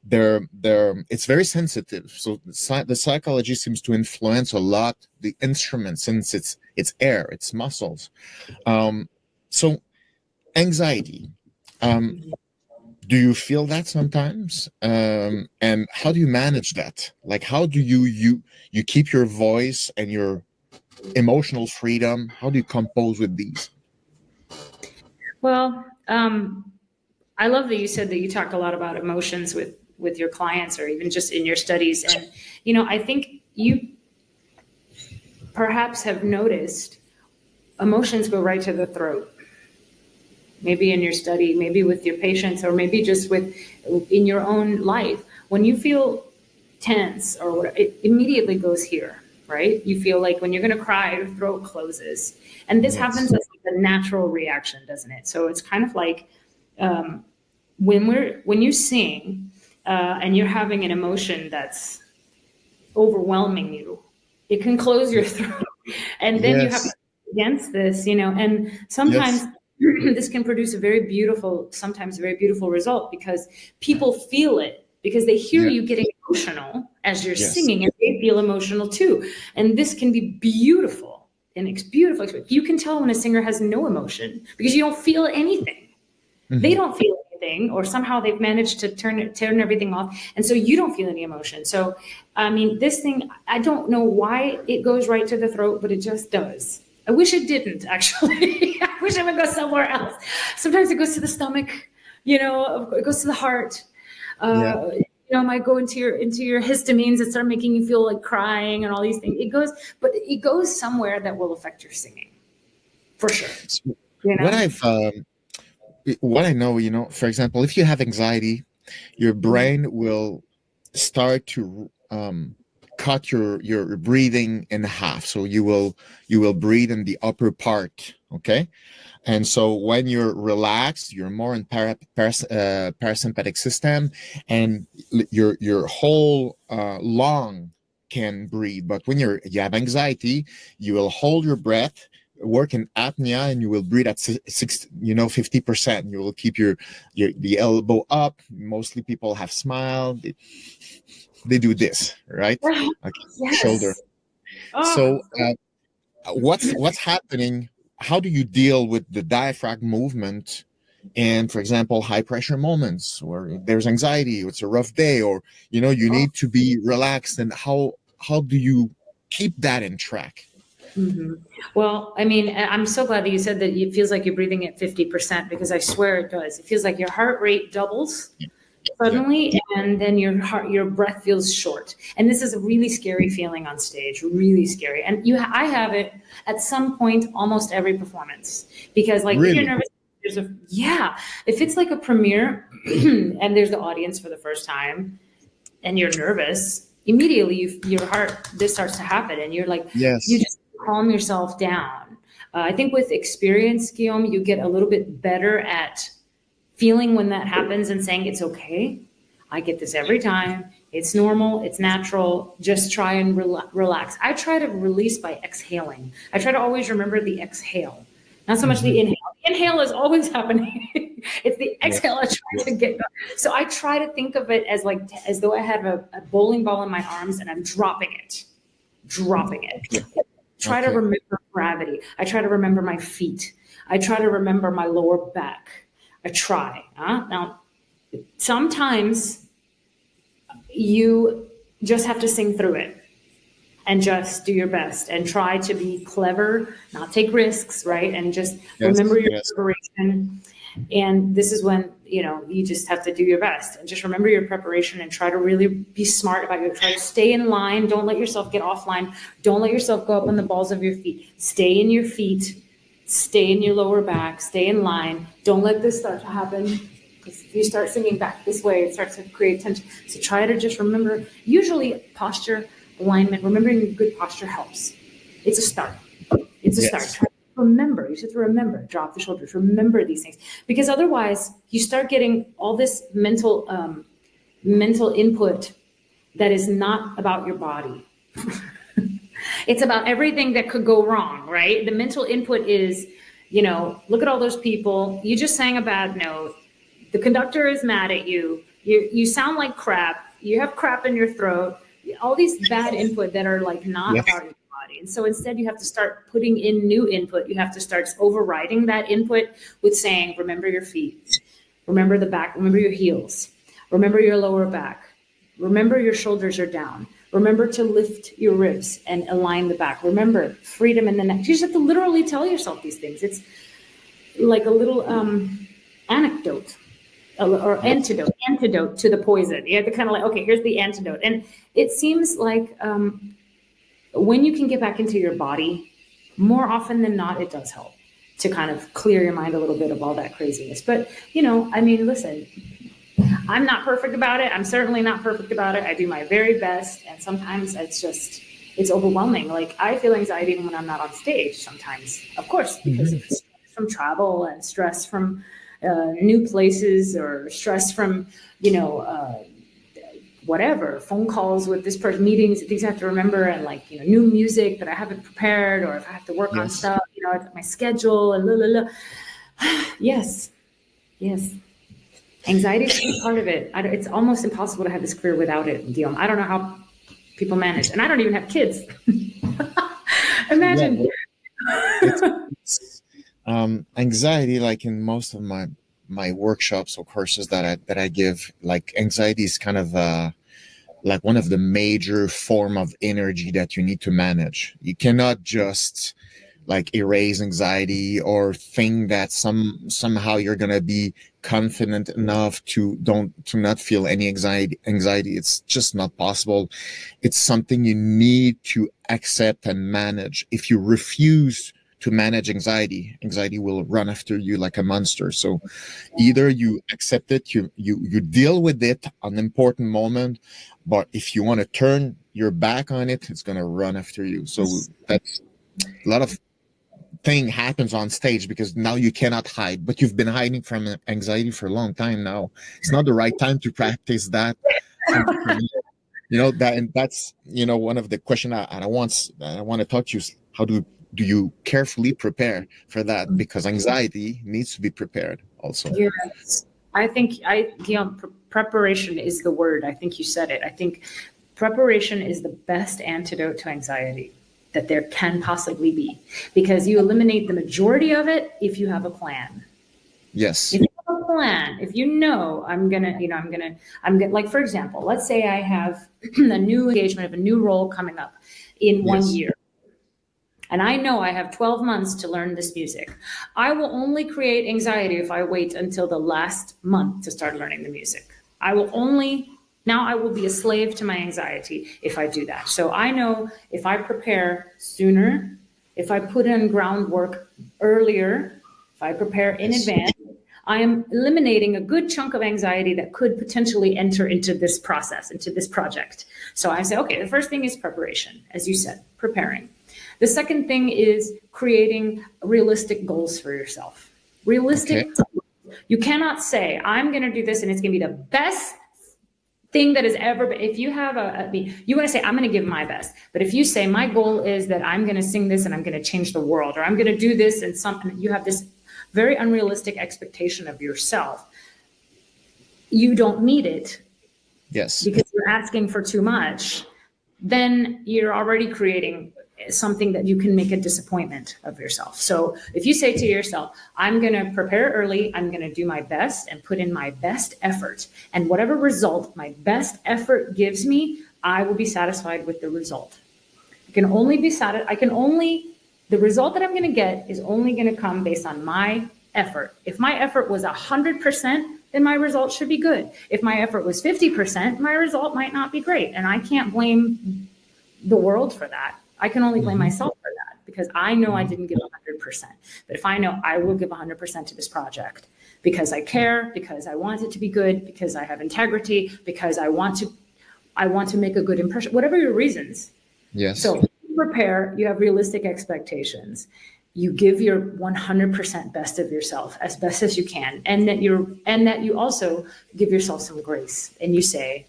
it's very sensitive. So the psychology seems to influence a lot the instrument, since it's air, it's muscles. So anxiety, do you feel that sometimes? And how do you manage that? Like, how do you keep your voice and your emotional freedom? How do you compose with these? Well, I love that you said that you talk a lot about emotions with your clients, or even just in your studies. And, I think you perhaps have noticed emotions go right to the throat. Maybe in your study, maybe with your patients, or maybe just in your own life. When you feel tense or whatever, it immediately goes here, right? You feel like when you're going to cry, your throat closes. And this happens as a natural reaction, doesn't it? So it's kind of like when you sing and you're having an emotion that's overwhelming you, it can close your throat. And then you have to against this, and sometimes this can produce sometimes a very beautiful result, because people feel it, because they hear you getting emotional as you're singing, and they feel emotional too. And this can be beautiful, and it's beautiful. You can tell when a singer has no emotion because you don't feel anything. Mm-hmm. They don't feel anything, or somehow they've managed to turn everything off. And so you don't feel any emotion. So, I mean, this thing, I don't know why it goes right to the throat, but it just does. I wish it didn't, actually. I wish it would go somewhere else. Sometimes it goes to the stomach, it goes to the heart. It might go into your histamines that start making you feel like crying and all these things. It goes somewhere that will affect your singing, for sure. What I know, for example, if you have anxiety, your brain will start to cut your breathing in half. So you will breathe in the upper part, okay? And so when you're relaxed, you're more in parasympathetic system, and your whole lung can breathe. But when you have anxiety, you will hold your breath, work in apnea, and you will breathe at 50%. You will keep the elbow up. Mostly people have smile. They do this, right? Okay. Shoulder. So what's happening? How do you deal with the diaphragm movement? And for example, high pressure moments where there's anxiety, it's a rough day, or, you need to be relaxed. And how do you keep that in track? Mm-hmm. Well, I mean, I'm so glad that you said that it feels like you're breathing at 50%, because I swear it does. It feels like your heart rate doubles suddenly, and then your breath feels short. And this is a really scary feeling on stage, really scary. And I have it at some point almost every performance, because if you're nervous, if it's like a premiere and there's the audience for the first time and you're nervous, immediately your heart, this starts to happen, and you're like, you just calm yourself down. I think with experience, Guillaume, you get a little bit better at feeling when that happens and saying, it's okay. I get this every time. It's normal. It's natural. Just try and relax. I try to release by exhaling. I try to always remember the exhale, not so much the inhale. The inhale is always happening. It's the exhale I try to get. So I try to think of it as though I have a bowling ball in my arms and I'm dropping it. Try to remember gravity. I try to remember my feet. I try to remember my lower back. I try. Now, sometimes you just have to sing through it and just do your best and try to be clever, not take risks, right? And just remember your preparation. And this is when, you just have to do your best and just remember your preparation and try to really be smart about it. Try to stay in line. Don't let yourself get offline. Don't let yourself go up on the balls of your feet. Stay in your feet. Stay in your lower back, stay in line. Don't let this start to happen. If you start singing back this way, it starts to create tension. So try to just remember, usually posture, alignment, remembering good posture helps. It's a start. Start. remember. You just have to remember, drop the shoulders, remember these things. Because otherwise you start getting all this mental input that is not about your body. It's about everything that could go wrong, right? The mental input is, you know, look at all those people. You just sang a bad note. The conductor is mad at you. You sound like crap. You have crap in your throat. All these bad input that are like not about your body. And so instead you have to start putting in new input. You have to start overriding that input with saying, remember your feet, remember the back, remember your heels, remember your lower back, remember your shoulders are down. Remember to lift your ribs and align the back. Remember freedom in the neck. You just have to literally tell yourself these things. It's like a little anecdote or antidote to the poison. You have to kind of like, okay, here's the antidote. And it seems like when you can get back into your body, more often than not, it does help to kind of clear your mind a little bit of all that craziness. But, you know, I mean, listen, I'm not perfect about it. I'm certainly not perfect about it. I do my very best. And sometimes it's overwhelming. Like I feel anxiety even when I'm not on stage sometimes, of course, because of stress from travel and stress from new places or stress from, you know, whatever, phone calls with this person, meetings, things I have to remember, and like, you know, new music that I haven't prepared, or if I have to work on stuff, you know, my schedule and Yes. Anxiety is part of it. It's almost impossible to have this career without it, Guillaume. I don't know how people manage, and I don't even have kids. Imagine. Anxiety, like in most of my workshops or courses that I give, like anxiety is kind of like one of the major form of energy that you need to manage. You cannot just like erase anxiety or think that somehow you're gonna be confident enough to not feel any anxiety. It's just not possible. It's something you need to accept and manage. If you refuse to manage anxiety will run after you like a monster. So either you accept it, you deal with it on an important moment, but if you want to turn your back on it, it's going to run after you. So that's a lot of thing happens on stage because now you cannot hide, but you've been hiding from anxiety for a long time now. It's not the right time to practice that. You know, that's, you know, one of the questions I want to talk to you is how do you carefully prepare for that? Because anxiety needs to be prepared also. Yes. I think Guillaume, preparation is the word. I think you said it. I think preparation is the best antidote to anxiety that there can possibly be, because you eliminate the majority of it if you have a plan. Yes. If you have a plan, if you know, I'm gonna, like, for example, let's say I have a new engagement of a new role coming up in 1 year. And I know I have 12 months to learn this music. I will only create anxiety if I wait until the last month to start learning the music. Now I will be a slave to my anxiety if I do that. So I know if I prepare sooner, if I put in groundwork earlier, if I prepare in advance, I am eliminating a good chunk of anxiety that could potentially enter into this process, into this project. So I say, okay, the first thing is preparation, as you said, preparing. The second thing is creating realistic goals for yourself. Realistic. Okay. You cannot say, I'm going to do this and it's going to be the best thing that has ever been. If you have you want to say, I'm going to give my best. But if you say, my goal is that I'm going to sing this and I'm going to change the world, or I'm going to do this and something, you have this very unrealistic expectation of yourself. You don't need it. Yes. Because you're asking for too much. Then you're already creating something that you can make a disappointment of yourself. So if you say to yourself, I'm going to prepare early, I'm going to do my best and put in my best effort, and whatever result my best effort gives me, I will be satisfied with the result. The result that I'm going to get is only going to come based on my effort. If my effort was 100%, then my result should be good. If my effort was 50%, my result might not be great. And I can't blame the world for that. I can only blame myself for that, because I know I didn't give 100%. But if I know I will give 100% to this project because I care, because I want it to be good, because I have integrity, because I want to make a good impression, whatever your reasons. Yes. So prepare, you have realistic expectations. you give your 100% best of yourself as best as you can. And that you also give yourself some grace, and you say,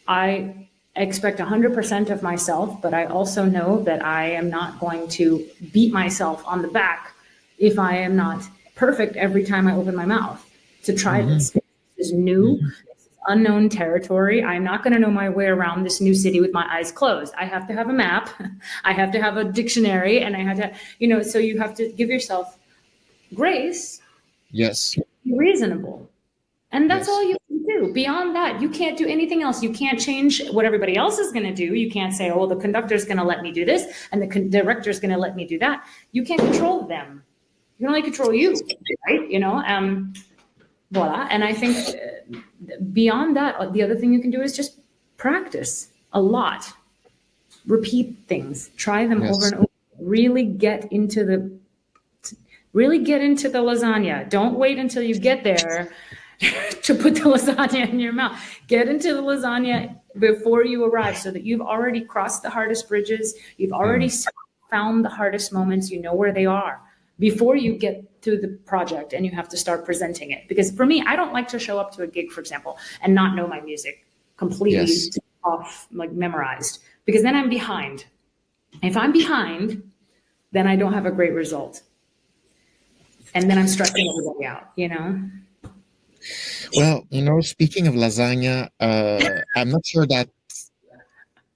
I expect 100% of myself, but I also know that I am not going to beat myself on the back if I am not perfect every time I open my mouth to try this. This is new, this is unknown territory. I'm not going to know my way around this new city with my eyes closed. I have to have a map. I have to have a dictionary, and I have to, so you have to give yourself grace. Yes. Be reasonable. And that's all you can do. Beyond that, you can't do anything else. You can't change what everybody else is going to do. You can't say, oh, the conductor's going to let me do this, and the director's going to let me do that. You can't control them. You can only control you, right? Voila. And I think beyond that, the other thing you can do is just practice a lot. Repeat things. Try them over and over. Really get into the lasagna. Don't wait until you get there to put the lasagna in your mouth. Get into the lasagna before you arrive, so that you've already crossed the hardest bridges. You've already found the hardest moments. You know where they are before you get to the project and you have to start presenting it. Because for me, I don't like to show up to a gig, for example, and not know my music completely off, like memorized, because then I'm behind. If I'm behind, then I don't have a great result. And then I'm stressing everybody out, Well, speaking of lasagna, I'm not sure that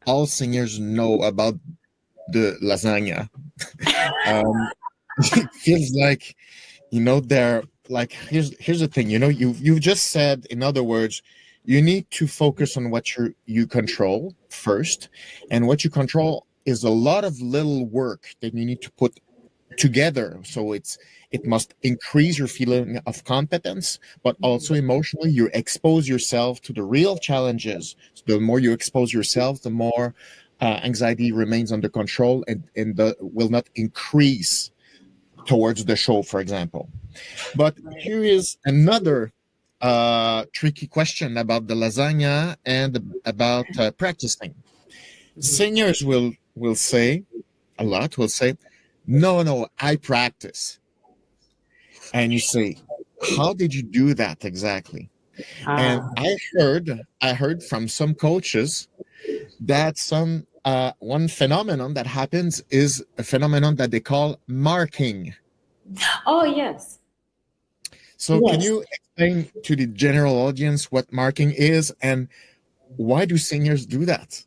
all singers know about the lasagna. It feels like, they're like, here's the thing, you just said, in other words, you need to focus on what you control first. And what you control is a lot of little work that you need to put together. So it must increase your feeling of competence, but also emotionally, you expose yourself to the real challenges. So the more you expose yourself, the more anxiety remains under control and will not increase towards the show, for example. But here is another tricky question about the lasagna and about practicing. Singers will say, no, I practice. And you say, how did you do that exactly? And I heard from some coaches that one phenomenon that happens is a phenomenon that they call marking. Oh, yes. So can you explain to the general audience what marking is and why do singers do that?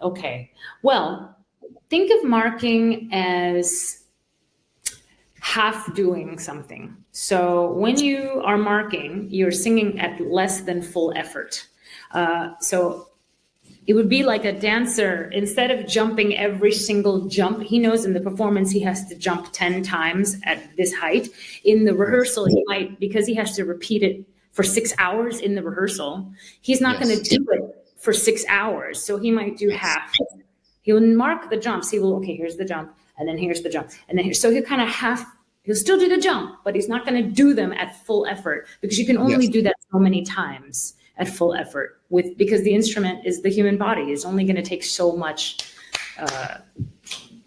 Okay. Well, think of marking as half doing something. So when you are marking, you're singing at less than full effort. So it would be like a dancer. Instead of jumping every single jump, he knows in the performance he has to jump 10 times at this height. In the rehearsal, he might, because he has to repeat it for 6 hours in the rehearsal, he's not going to do it for 6 hours. So he might do half. He'll mark the jumps. He will, okay, here's the jump, and then here's the jump, and then so he'll kind of he'll still do the jump, but he's not going to do them at full effort, because you can only do that so many times at full effort because the instrument is the human body is only going to take so much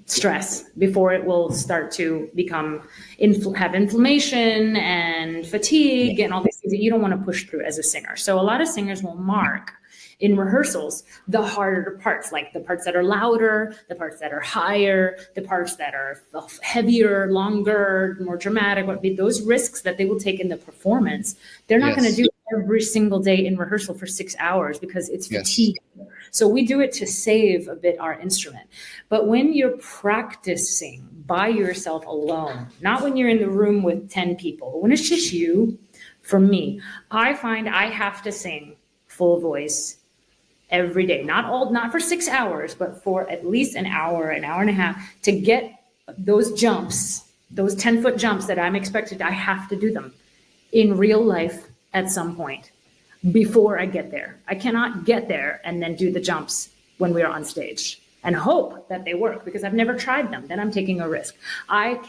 stress before it will start to have inflammation and fatigue and all these things that you don't want to push through as a singer. So a lot of singers will mark in rehearsals the harder parts, like the parts that are louder, the parts that are higher, the parts that are heavier, longer, more dramatic, those risks that they will take in the performance. They're not going to do every single day in rehearsal for 6 hours because it's fatigue. So we do it to save a bit our instrument. But when you're practicing by yourself alone, not when you're in the room with 10 people, but when it's just you, for me, I find I have to sing full voice every day, not for 6 hours, but for at least an hour and a half to get those jumps, those 10-foot jumps that I'm expected. I have to do them in real life at some point before I get there. I cannot get there and then do the jumps when we are on stage and hope that they work, because I've never tried them. Then I'm taking a risk. I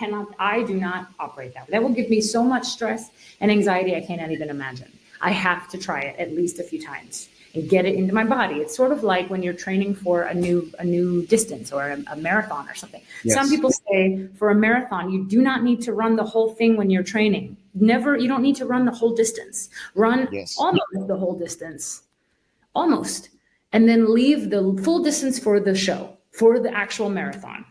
do not operate that way. That will give me so much stress and anxiety I cannot even imagine. I have to try it at least a few times and get it into my body. It's sort of like when you're training for a new distance or a marathon or something. Yes. Some people say for a marathon, you do not need to run the whole thing when you're training. You don't need to run the whole distance. Run almost the whole distance, almost, and then leave the full distance for the show, for the actual marathon.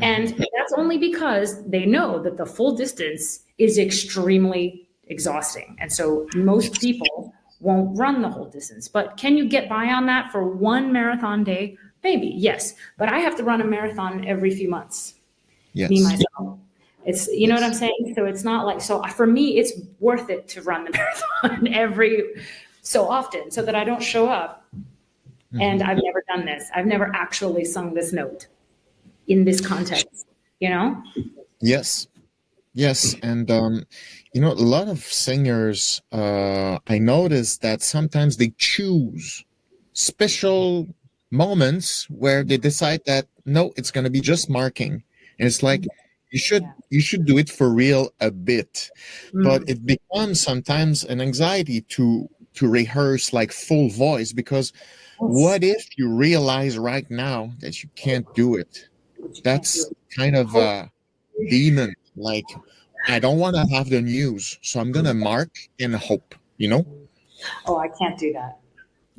And that's only because they know that the full distance is extremely exhausting. And so most people won't run the whole distance. But can you get by on that for one marathon day? Maybe, yes. But I have to run a marathon every few months. Yes. Me, myself. It's, you know what I'm saying? So it's not like, so for me, it's worth it to run the marathon every so often so that I don't show up. And I've never done this. I've never actually sung this note in this context, you know? Yes. Yes. And, you know, a lot of singers, I noticed that sometimes they choose special moments where they decide that, no, it's going to be just marking. And it's like, you should do it for real a bit, but it becomes sometimes an anxiety to rehearse like full voice, because what if you realize right now that you can't do it? That's kind of a demon. Like, I don't want to have the news, so I'm going to mark and hope, you know? Oh, I can't do that.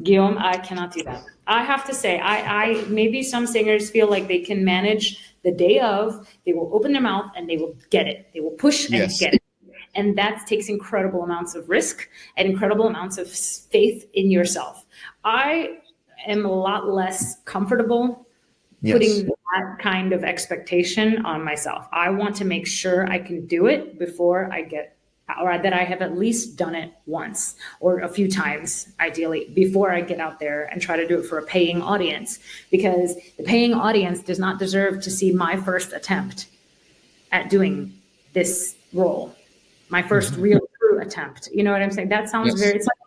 Guillaume, I cannot do that. I have to say, I maybe some singers feel like they can manage the day of, they will open their mouth and they will get it. They will push and get it. And that takes incredible amounts of risk and incredible amounts of faith in yourself. I am a lot less comfortable putting that kind of expectation on myself. I want to make sure I can do it before I get, or that I have at least done it once or a few times, ideally, before I get out there and try to do it for a paying audience, because the paying audience does not deserve to see my first attempt at doing this role, my first real true attempt. You know what I'm saying? That sounds very, it's like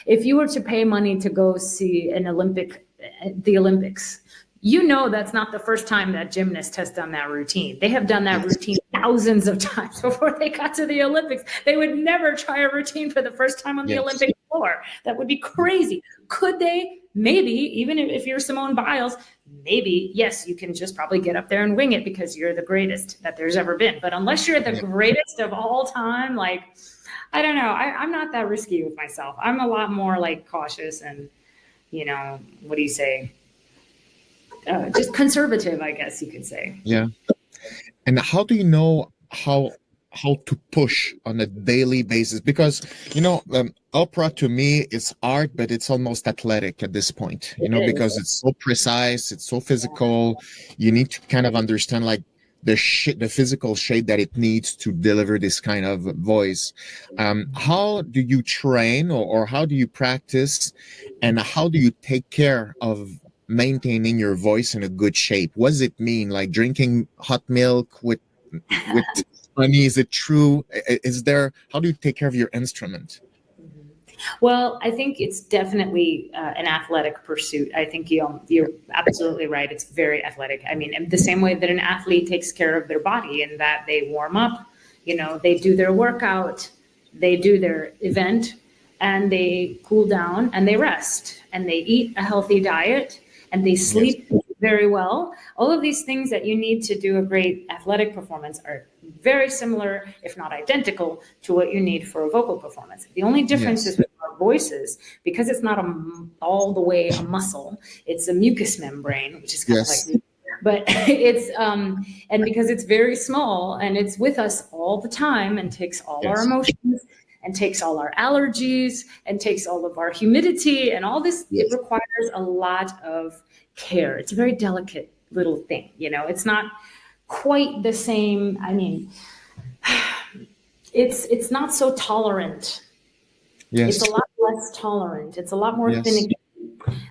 if you were to pay money to go see the Olympics, you know that's not the first time that gymnast has done that routine. They have done that routine thousands of times before they got to the Olympics. They would never try a routine for the first time on the Olympic floor. That would be crazy. Could they? Maybe, even if you're Simone Biles, maybe, yes, you can just probably get up there and wing it because you're the greatest that there's ever been. But unless you're the greatest of all time, like, I don't know. I'm not that risky with myself. I'm a lot more like cautious and, you know, what do you say? Just conservative, I guess you could say. Yeah. And how do you know how to push on a daily basis? Because, you know, opera to me is art, but it's almost athletic at this point, you know, because it's so precise, it's so physical. You need to kind of understand like the physical shape that it needs to deliver this kind of voice. How do you train or how do you practice, and how do you take care of maintaining your voice in a good shape? What does it mean? Like drinking hot milk with honey? Is it true? How do you take care of your instrument? Well, I think it's definitely an athletic pursuit. I think you're absolutely right. It's very athletic. I mean, the same way that an athlete takes care of their body in that they warm up, you know, they do their workout, they do their event, and they cool down and they rest and they eat a healthy diet and they sleep very well. All of these things that you need to do a great athletic performance are very similar, if not identical, to what you need for a vocal performance. The only difference is with our voices, because it's not all the way a muscle, it's a mucous membrane, which is kind of like, but it's, and because it's very small and it's with us all the time and takes all our emotions and takes all our allergies and takes all of our humidity and all this, it requires a lot of care. It's a very delicate little thing, you know, it's not quite the same. I mean, it's not so tolerant. It's a lot less tolerant. It's a lot more finicky.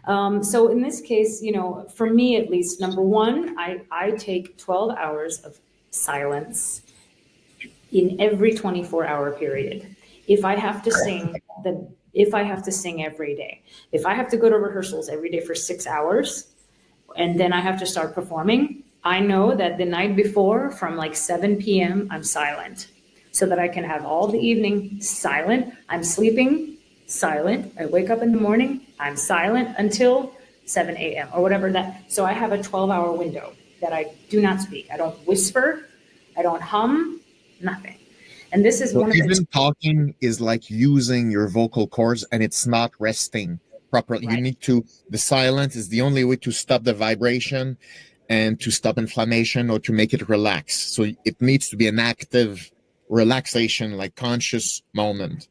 So in this case, you know, for me at least, number one, I take 12 hours of silence in every 24-hour period. If I have to sing every day, if I have to go to rehearsals every day for 6 hours, and then I have to start performing, I know that the night before from like 7 p.m. I'm silent so that I can have all the evening silent. I'm sleeping silent. I wake up in the morning, I'm silent until 7 a.m. or whatever that. So I have a 12-hour window that I do not speak. I don't whisper. I don't hum, nothing. And this is one of even talking is like using your vocal cords, and it's not resting properly. Right. You need to, the silence is the only way to stop the vibration and to stop inflammation or to make it relax. So it needs to be an active relaxation, like conscious moment.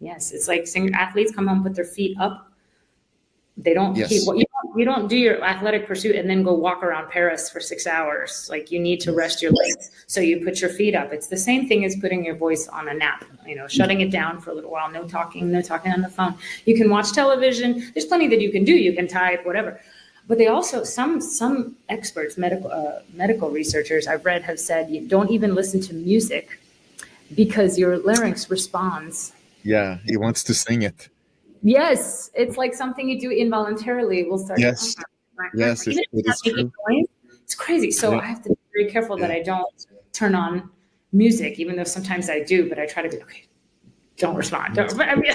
Yes, it's like athletes come home, put their feet up. They don't Yes. keep you don't do your athletic pursuit and then go walk around Paris for 6 hours. Like you need to rest your legs. So you put your feet up. It's the same thing as putting your voice on a nap, shutting it down for a little while, no talking on the phone. You can watch television. There's plenty that you can do. You can type, whatever. But they also, some experts, medical researchers I've read have said you don't even listen to music because your larynx responds. Yeah, he wants to sing it. Yes, it's like something you do involuntarily. We'll start. Yes, yes, it is true. Noise, it's crazy. So Yeah. I have to be very careful that I don't turn on music, even though sometimes I do. But I try to be okay. Don't respond. Don't. I mean,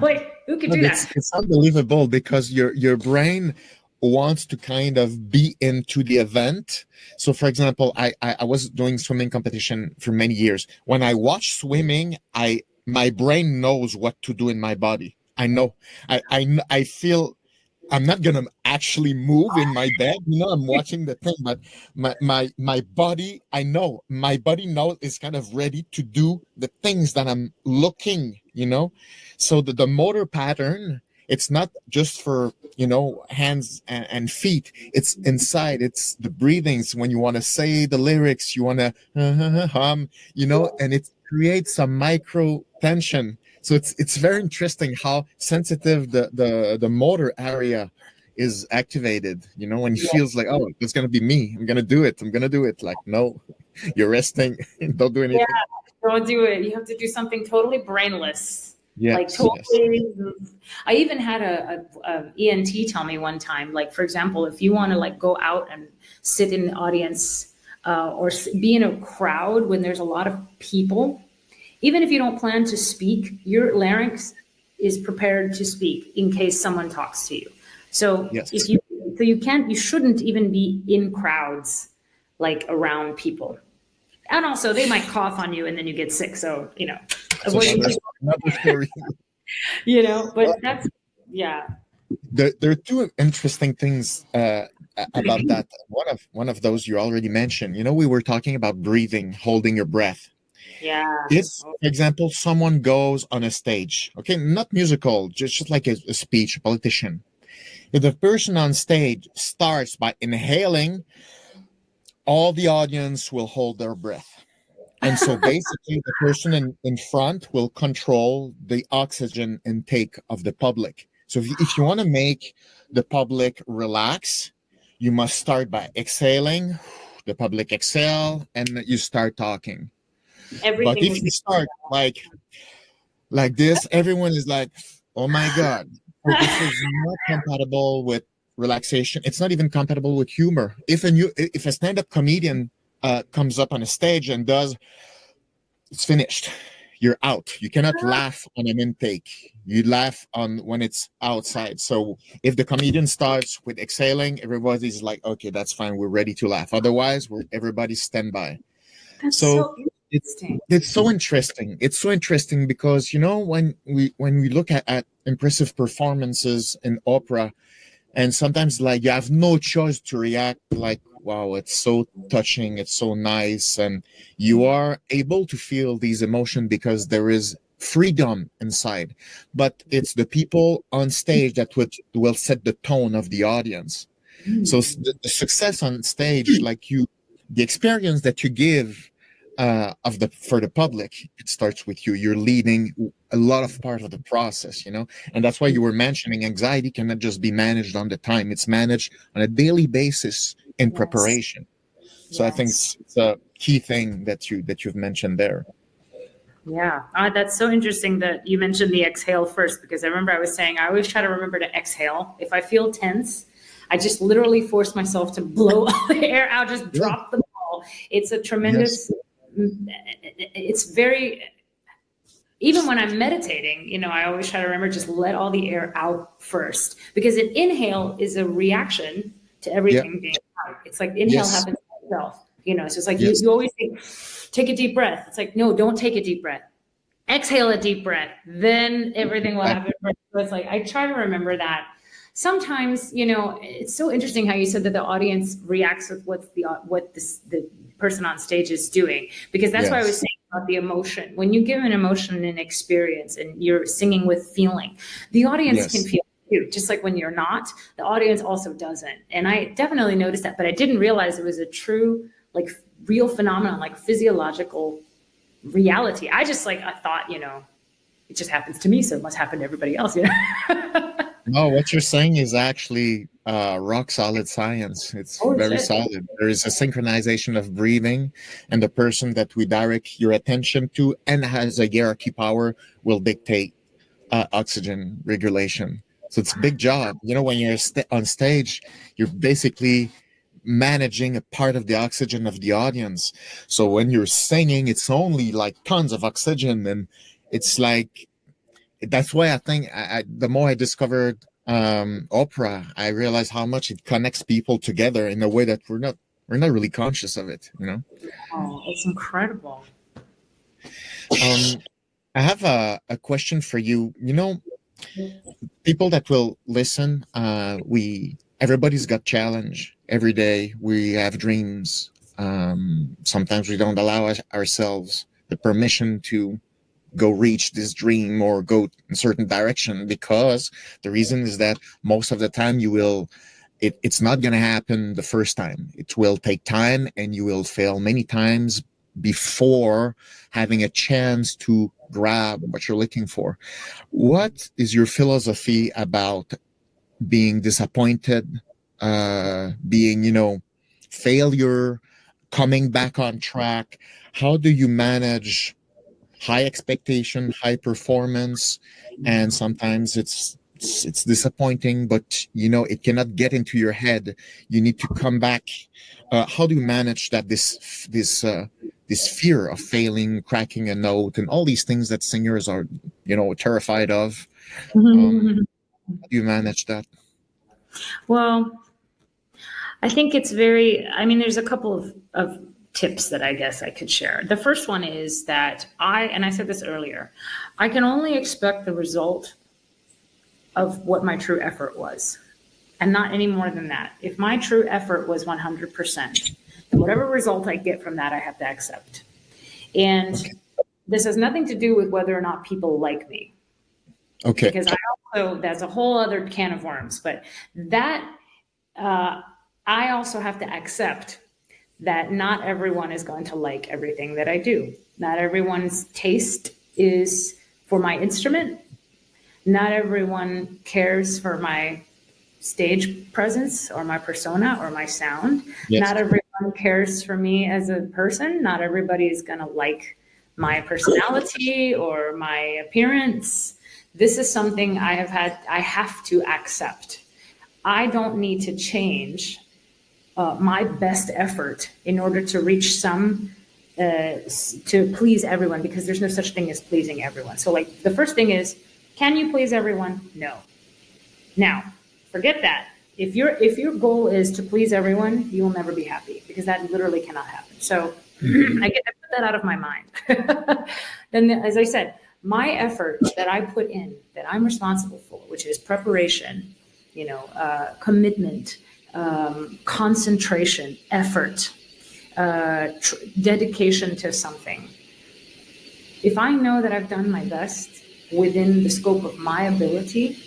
like who could do that? It's unbelievable because your brain wants to kind of be into the event. So, for example, I was doing swimming competition for many years. When I watch swimming, my brain knows what to do in my body. I know. I feel I'm not gonna actually move in my bed. I'm watching the thing, but my body, I know my body now is kind of ready to do the things that I'm looking. So the motor pattern, it's not just for hands and feet. It's inside. It's the breathings. When you want to say the lyrics, you want to hum. And it creates some micro tension. So it's very interesting how sensitive the motor area is activated, when it feels like, oh, it's going to be me. I'm going to do it. Like, no, you're resting. Don't do anything. Yeah, don't do it. You have to do something totally brainless. Yes, like totally. Yes. I even had a ENT tell me one time, like, for example, if you want to like go out and sit in the audience or be in a crowd when there's a lot of people, even if you don't plan to speak, your larynx is prepared to speak in case someone talks to you. So yes. you shouldn't even be in crowds, like around people. And also they might cough on you and then you get sick. So, avoiding another story. But that's, yeah. There are two interesting things about that. One of those you already mentioned. We were talking about breathing, holding your breath. Yeah. If, for example, someone goes on a stage, okay, not musical, just like a speech, a politician. If the person on stage starts by inhaling, all the audience will hold their breath. And so basically the person in front will control the oxygen intake of the public. So if you want to make the public relax, you must start by exhaling, the public exhale, and you start talking. But if you start like this, everyone is like, oh my God, this is not compatible with relaxation. It's not even compatible with humor. If a stand-up comedian comes up on a stage and it's finished, you're out. You cannot laugh on an intake. You laugh when it's outside. So if the comedian starts with exhaling, everybody's like, okay, that's fine. We're ready to laugh. Otherwise, everybody's standby. That's so it's so interesting. It's so interesting because when we look at impressive performances in opera, and sometimes like you have no choice to react like, wow, it's so touching, it's so nice, and you are able to feel these emotions because there is freedom inside. But it's the people on stage that will set the tone of the audience. So the success on stage, like the experience that you give for the public, it starts with you. You're leading a lot of part of the process, and that's why you were mentioning anxiety cannot just be managed on the time. It's managed on a daily basis in preparation. So I think it's a key thing that you've mentioned there. Yeah, that's so interesting that you mentioned the exhale first, because I remember I was saying I always try to remember to exhale. If I feel tense, I just literally force myself to blow the air out, just drop the ball. It's a tremendous. It's very Even when I'm meditating, you know, I always try to remember, just let all the air out first, because an inhale is a reaction to everything being out. It's like inhale happens by itself, you know, so it's like you always think, take a deep breath. It's like, no, don't take a deep breath. Exhale a deep breath, then everything will happen. So it's like, I try to remember that. Sometimes, you know, it's so interesting how you said that the audience reacts with what the person on stage is doing, because that's why I was saying about the emotion. When you give an emotion and experience and you're singing with feeling, the audience can feel too. Just like when you're not, the audience also doesn't. And I definitely noticed that, but I didn't realize it was a true, like, real phenomenon, like physiological reality. I thought, you know, it just happens to me, so it must happen to everybody else, you know? No, what you're saying is actually rock solid science. It's very solid. There is a synchronization of breathing, and the person that we direct your attention to and has a hierarchy power will dictate oxygen regulation. So it's a big job. You know, when you're on stage, you're basically managing a part of the oxygen of the audience. So when you're singing, it's only like tons of oxygen, and it's like, that's why I think the more I discovered opera, I realized how much it connects people together in a way that we're not really conscious of it, you know? Oh, it's incredible. I have a question for you. You know, people that will listen, everybody's got challenge every day. We have dreams. Sometimes we don't allow ourselves the permission to go reach this dream or go in a certain direction, because the reason is that most of the time it's not going to happen the first time. It will take time, and you will fail many times before having a chance to grab what you're looking for. What is your philosophy about being disappointed, being, you know, failure, coming back on track? How do you manage high expectation, high performance, and sometimes it's disappointing, but you know, it cannot get into your head. You need to come back. How do you manage that? This fear of failing, cracking a note, and all these things that singers are, you know, terrified of. How do you manage that? Well, I think it's there's a couple of tips that I guess I could share. The first one is that I said this earlier, I can only expect the result of what my true effort was, and not any more than that. If my true effort was 100%, then whatever result I get from that, I have to accept. And this has nothing to do with whether or not people like me. Okay. Because that's a whole other can of worms, but that, I also have to accept that not everyone is going to like everything that I do. Not everyone's taste is for my instrument. Not everyone cares for my stage presence or my persona or my sound. Yes. Not everyone cares for me as a person. Not everybody is going to like my personality or my appearance. This is something I have to accept. I don't need to change my best effort in order to reach to please everyone, because there's no such thing as pleasing everyone. So like the first thing is, can you please everyone? No. Now, forget that. If your goal is to please everyone, you will never be happy, because that literally cannot happen. So I get to put that out of my mind. Then, as I said, my effort that I put in, that I'm responsible for, which is preparation, you know, commitment, concentration, effort, dedication to something. If I know that I've done my best within the scope of my ability,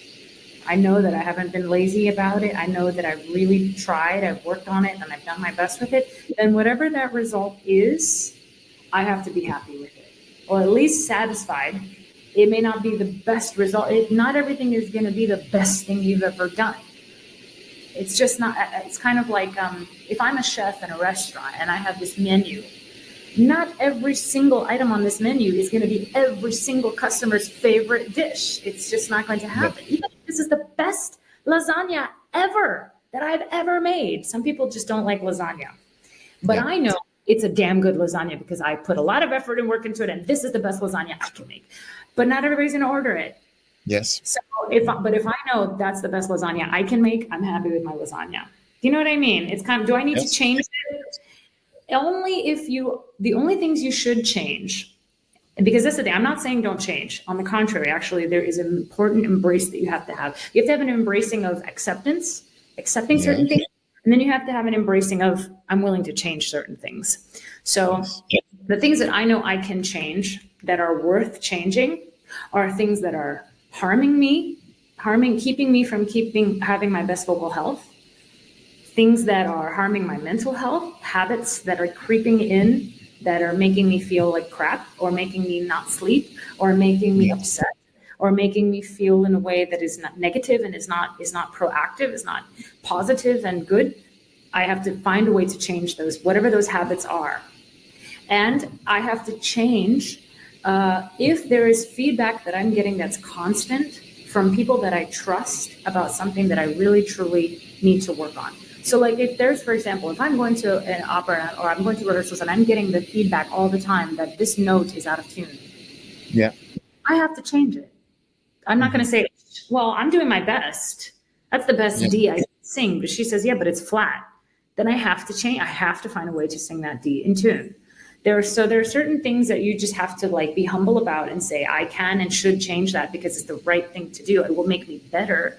I know that I haven't been lazy about it, I know that I've really tried, I've worked on it, and I've done my best with it, then whatever that result is, I have to be happy with it, or at least satisfied. It may not be the best result. Not everything is going to be the best thing you've ever done. It's just not, it's kind of like if I'm a chef in a restaurant and I have this menu, not every single item on this menu is going to be every single customer's favorite dish. It's just not going to happen. Even if this is the best lasagna ever that I've ever made, some people just don't like lasagna. But I know it's a damn good lasagna because I put a lot of effort and work into it, and this is the best lasagna I can make. But not everybody's going to order it. Yes. So if I know that's the best lasagna I can make, I'm happy with my lasagna. Do you know what I mean? It's kind of, do I need to change it? Only if the only things you should change, because that's the thing, I'm not saying don't change. On the contrary, actually, there is an important embrace that you have to have. You have to have an embracing of acceptance, accepting certain things. And then you have to have an embracing of, I'm willing to change certain things. So the things that I know I can change that are worth changing are things that are harming me, keeping me from having my best vocal health, things that are harming my mental health, habits that are creeping in, that are making me feel like crap, or making me not sleep, or making me upset, or making me feel in a way that is not negative and is not proactive, is not positive and good. I have to find a way to change those, whatever those habits are. And I have to change if there is feedback that I'm getting that's constant from people that I trust about something that I really, truly need to work on. So like if there's, for example, if I'm going to an opera or I'm going to rehearsals and I'm getting the feedback all the time that this note is out of tune. Yeah. I have to change it. I'm not going to say, well, I'm doing my best. That's the best D I can sing. But she says, yeah, but it's flat. Then I have to change. I have to find a way to sing that D in tune. There are certain things that you just have to like be humble about and say, I can and should change that because it's the right thing to do. It will make me better.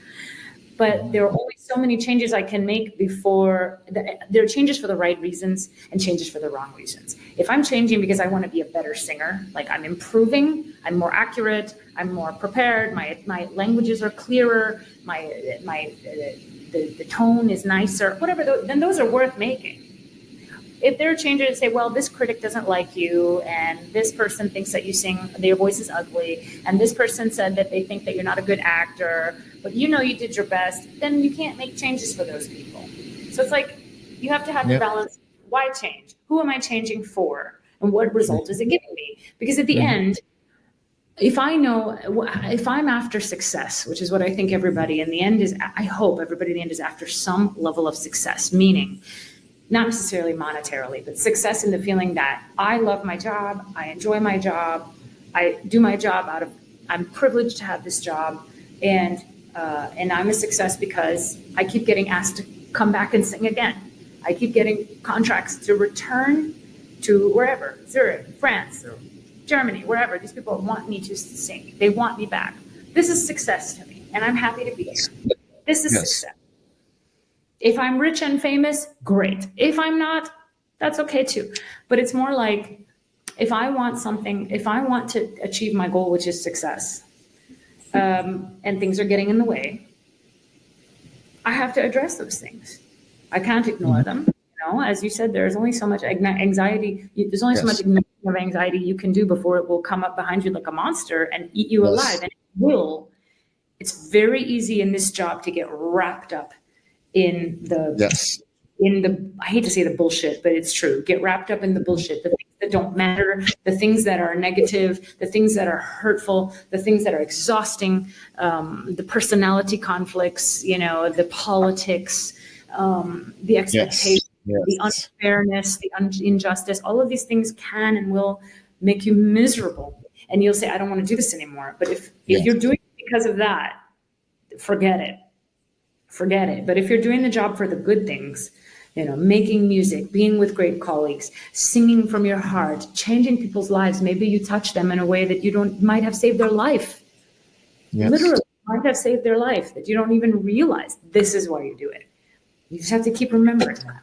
But there are only so many changes I can make before there are changes for the right reasons and changes for the wrong reasons. If I'm changing because I want to be a better singer, like I'm improving, I'm more accurate, I'm more prepared, my languages are clearer, the tone is nicer, whatever, then those are worth making. If there are changes that say, well, this critic doesn't like you, and this person thinks that you sing, your voice is ugly, and this person said that they think that you're not a good actor, but you know you did your best, then you can't make changes for those people. So it's like, you have to have the balance. Why change? Who am I changing for? And what result is it giving me? Because at the end, if I'm after success, which is what I think everybody in the end is, I hope everybody in the end is after some level of success, meaning not necessarily monetarily, but success in the feeling that I love my job, I enjoy my job, I do my job I'm privileged to have this job, and I'm a success because I keep getting asked to come back and sing again. I keep getting contracts to return to wherever, Zurich, France, or Germany, wherever. These people want me to sing. They want me back. This is success to me, and I'm happy to be here. This is success. If I'm rich and famous, great. If I'm not, that's okay too. But it's more like, if I want to achieve my goal, which is success, and things are getting in the way, I have to address those things. I can't ignore them. You know, as you said, there's only so much anxiety. There's only so much of anxiety you can do before it will come up behind you like a monster and eat you alive. And it will. It's very easy in this job to get wrapped up in the I hate to say the bullshit, but it's true. Get wrapped up in the bullshit, the things that don't matter, the things that are negative, the things that are hurtful, the things that are exhausting, the personality conflicts, the politics, the expectations, the unfairness, the injustice. All of these things can and will make you miserable. And you'll say, I don't want to do this anymore. But if you're doing it because of that, forget it. But if you're doing the job for the good things, making music, being with great colleagues, singing from your heart, changing people's lives, maybe you touch them in a way that might have saved their life. Literally might have saved their life, that you don't even realize. This is why you do it. You just have to keep remembering that.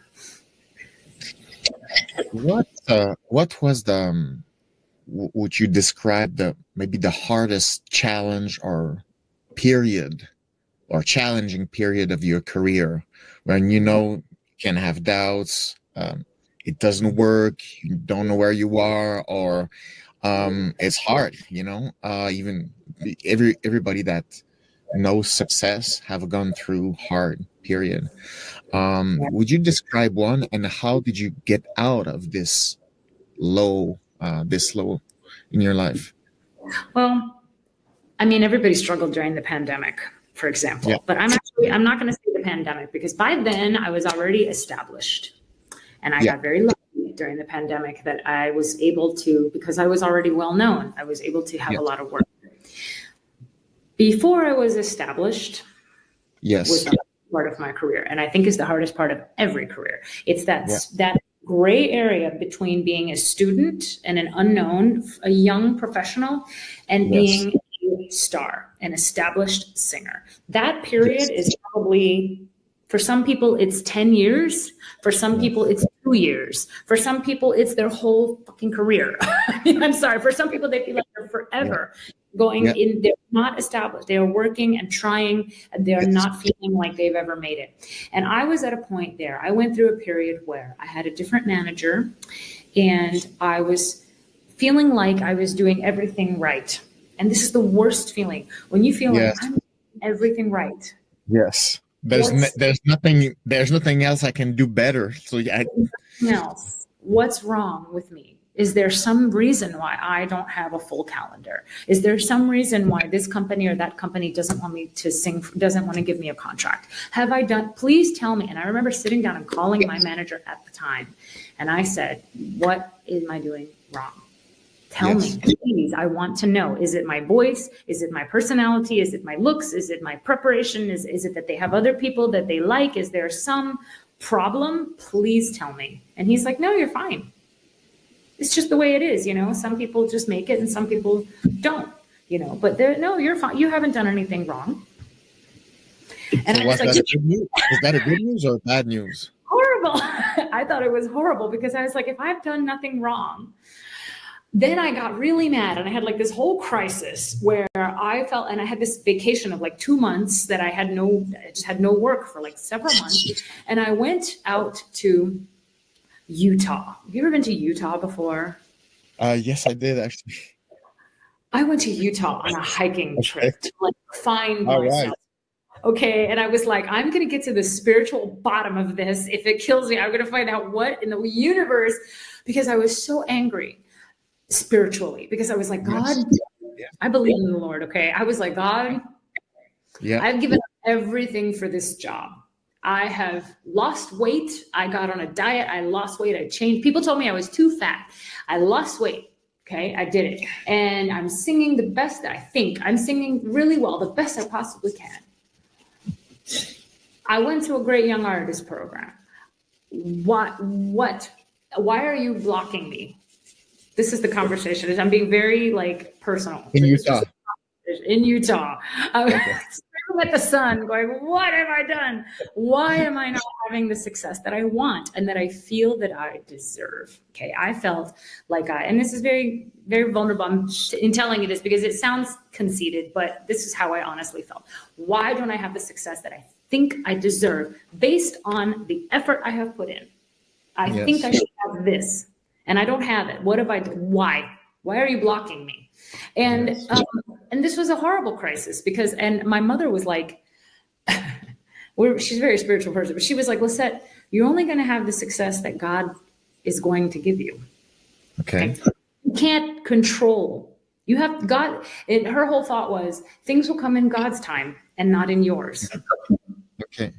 What was would you describe maybe the hardest challenge or period or challenging period of your career when you can have doubts, it doesn't work, you don't know where you are, or it's hard, even everybody that knows success have gone through hard period. Would you describe one, and how did you get out of this low in your life? Well, I mean, everybody struggled during the pandemic, for example, but I'm not going to say the pandemic, because by then I was already established, and I got very lucky during the pandemic that I was able to, because I was already well known, I was able to have a lot of work. Before I was established, was the part of my career, and I think is the hardest part of every career. It's that gray area between being a student and an unknown, a young professional, and being a star, an established singer. That period is probably, for some people, it's 10 years. For some people, it's 2 years. For some people, it's their whole fucking career. I'm sorry. For some people, they feel like they're forever going in. They're not established. They are working and trying, and they're not feeling like they've ever made it. And I was at a point there. I went through a period where I had a different manager, and I was feeling like I was doing everything right. And this is the worst feeling, when you feel like I'm doing everything right. Yes. There's nothing else I can do better. So else. What's wrong with me? Is there some reason why I don't have a full calendar? Is there some reason why this company or that company doesn't want me to sing, doesn't want to give me a contract? Have I done, please tell me. And I remember sitting down and calling my manager at the time. And I said, what am I doing wrong? Tell me, please. I want to know. Is it my voice? Is it my personality? Is it my looks? Is it my preparation? Is it that they have other people that they like? Is there some problem? Please tell me. And he's like, no, you're fine. It's just the way it is. Some people just make it and some people don't, but no, you're fine. You haven't done anything wrong. And I was like, is that a good news or bad news? Horrible. I thought it was horrible because I was like, if I've done nothing wrong, then I got really mad, and I had like this whole crisis where I felt, and I had this vacation of like 2 months that I just had no work for like several months. And I went out to Utah. Have you ever been to Utah before? Yes, I did actually. I went to Utah on a hiking trip to like find myself. Okay. And I was like, I'm going to get to the spiritual bottom of this. If it kills me, I'm going to find out what in the universe, because I was so angry spiritually, because I was like, God, I believe in the Lord. Okay. I was like, God, I've given up everything for this job. I have lost weight. I got on a diet. I lost weight. I changed. People told me I was too fat. I lost weight. Okay. I did it. And I'm singing the best that I think. I'm singing really well, the best I possibly can. I went to a great young artist program. Why are you blocking me? This is the conversation. I'm being very like personal. In Utah. I was staring at the sun going, what have I done? Why am I not having the success that I want and that I feel that I deserve? Okay. I felt like and this is very, very vulnerable in telling you this because it sounds conceited, but this is how I honestly felt. Why don't I have the success that I think I deserve based on the effort I have put in? I think I should have this, and I don't have it. What have I done? Why? Why are you blocking me? And and this was a horrible crisis because, and my mother was like, she's a very spiritual person, but she was like, Lisette, you're only going to have the success that God is going to give you. Okay. You can't control. You have God. And her whole thought was things will come in God's time and not in yours. Okay.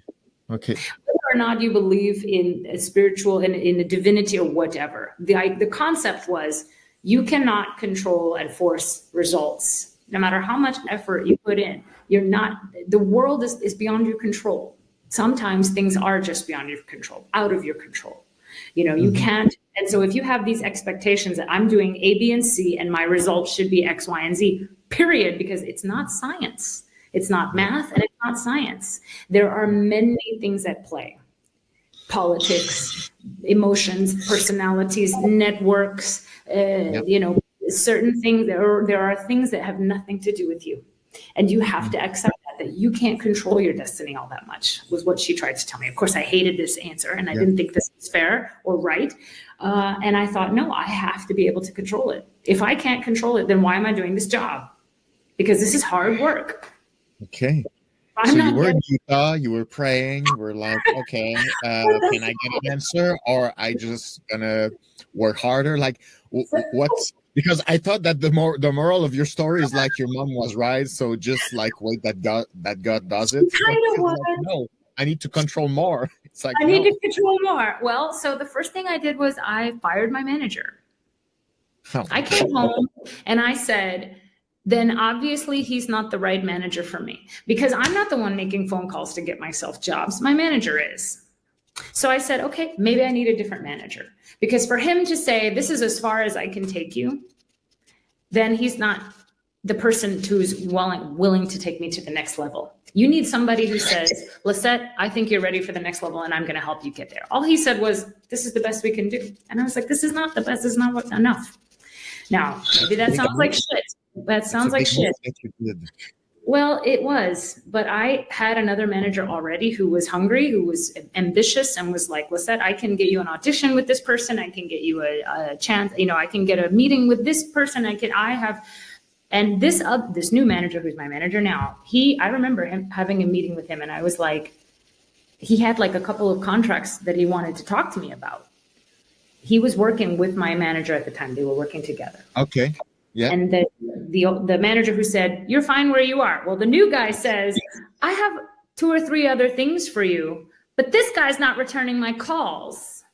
Whether or not you believe in a spiritual and in a divinity or whatever, the concept was you cannot control and force results. No matter how much effort you put in, the world is beyond your control. Sometimes things are just beyond your control, out of your control. You can't. And so if you have these expectations that I'm doing A, B, and C, and my results should be X, Y, and Z, period, because it's not science. It's not math and it's not science. There are many things at play. Politics, emotions, personalities, networks, certain things. There are things that have nothing to do with you. And you have to accept that you can't control your destiny all that much, was what she tried to tell me. Of course, I hated this answer and I didn't think this was fair or right. And I thought, no, I have to be able to control it. If I can't control it, then why am I doing this job? Because this is hard work. Okay. So you were in Utah, you were praying, you were like, okay, can I get an answer, or I just gonna work harder? Like, what's, because I thought that the moral of your story is like your mom was right, so just like wait that God does it. Kind of was. Like, no, I need to control more. It's like, I need to control more. Well, so the first thing I did was I fired my manager. I came home and I said, then obviously he's not the right manager for me, because I'm not the one making phone calls to get myself jobs. My manager is. So I said, okay, maybe I need a different manager, because for him to say, this is as far as I can take you, then he's not the person who's willing to take me to the next level. You need somebody who says, Lisette, I think you're ready for the next level and I'm going to help you get there. All he said was, this is the best we can do. And I was like, this is not the best. This is not enough. Now, maybe that sounds like shit. That sounds like shit. Well, it was, but I had another manager already who was hungry, who was ambitious, and was like, Lisette, I can get you an audition with this person. I can get you a chance. You know, I can get a meeting with this person. And this new manager, who's my manager now, I remember him having a meeting with him, and I was like, he had like a couple of contracts that he wanted to talk to me about. He was working with my manager at the time. They were working together. Okay. Yeah. And the manager who said, you're fine where you are. Well, the new guy says, I have 2 or 3 other things for you, but this guy's not returning my calls.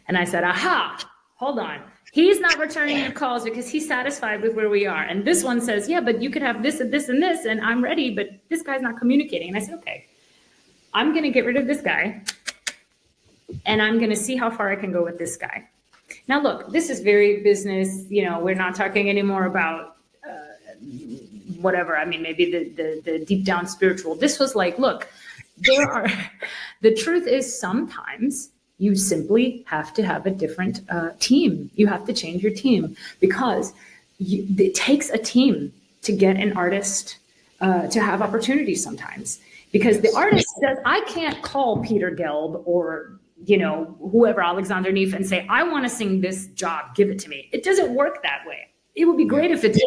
And I said, aha, hold on. He's not returning your calls because he's satisfied with where we are. And this one says, yeah, but you could have this and this and this, and I'm ready, but this guy's not communicating. And I said, okay, I'm going to get rid of this guy, and I'm going to see how far I can go with this guy. Now, look, this is very business. You know, we're not talking anymore about whatever. I mean, maybe the deep down spiritual. This was like, look, the truth is sometimes you simply have to have a different team. You have to change your team, because it takes a team to get an artist to have opportunities sometimes. Because the artist says, I can't call Peter Gelb or, you know, whoever, Alexander Neef, and say, I want to sing this job, give it to me. It doesn't work that way. It would be great if it did,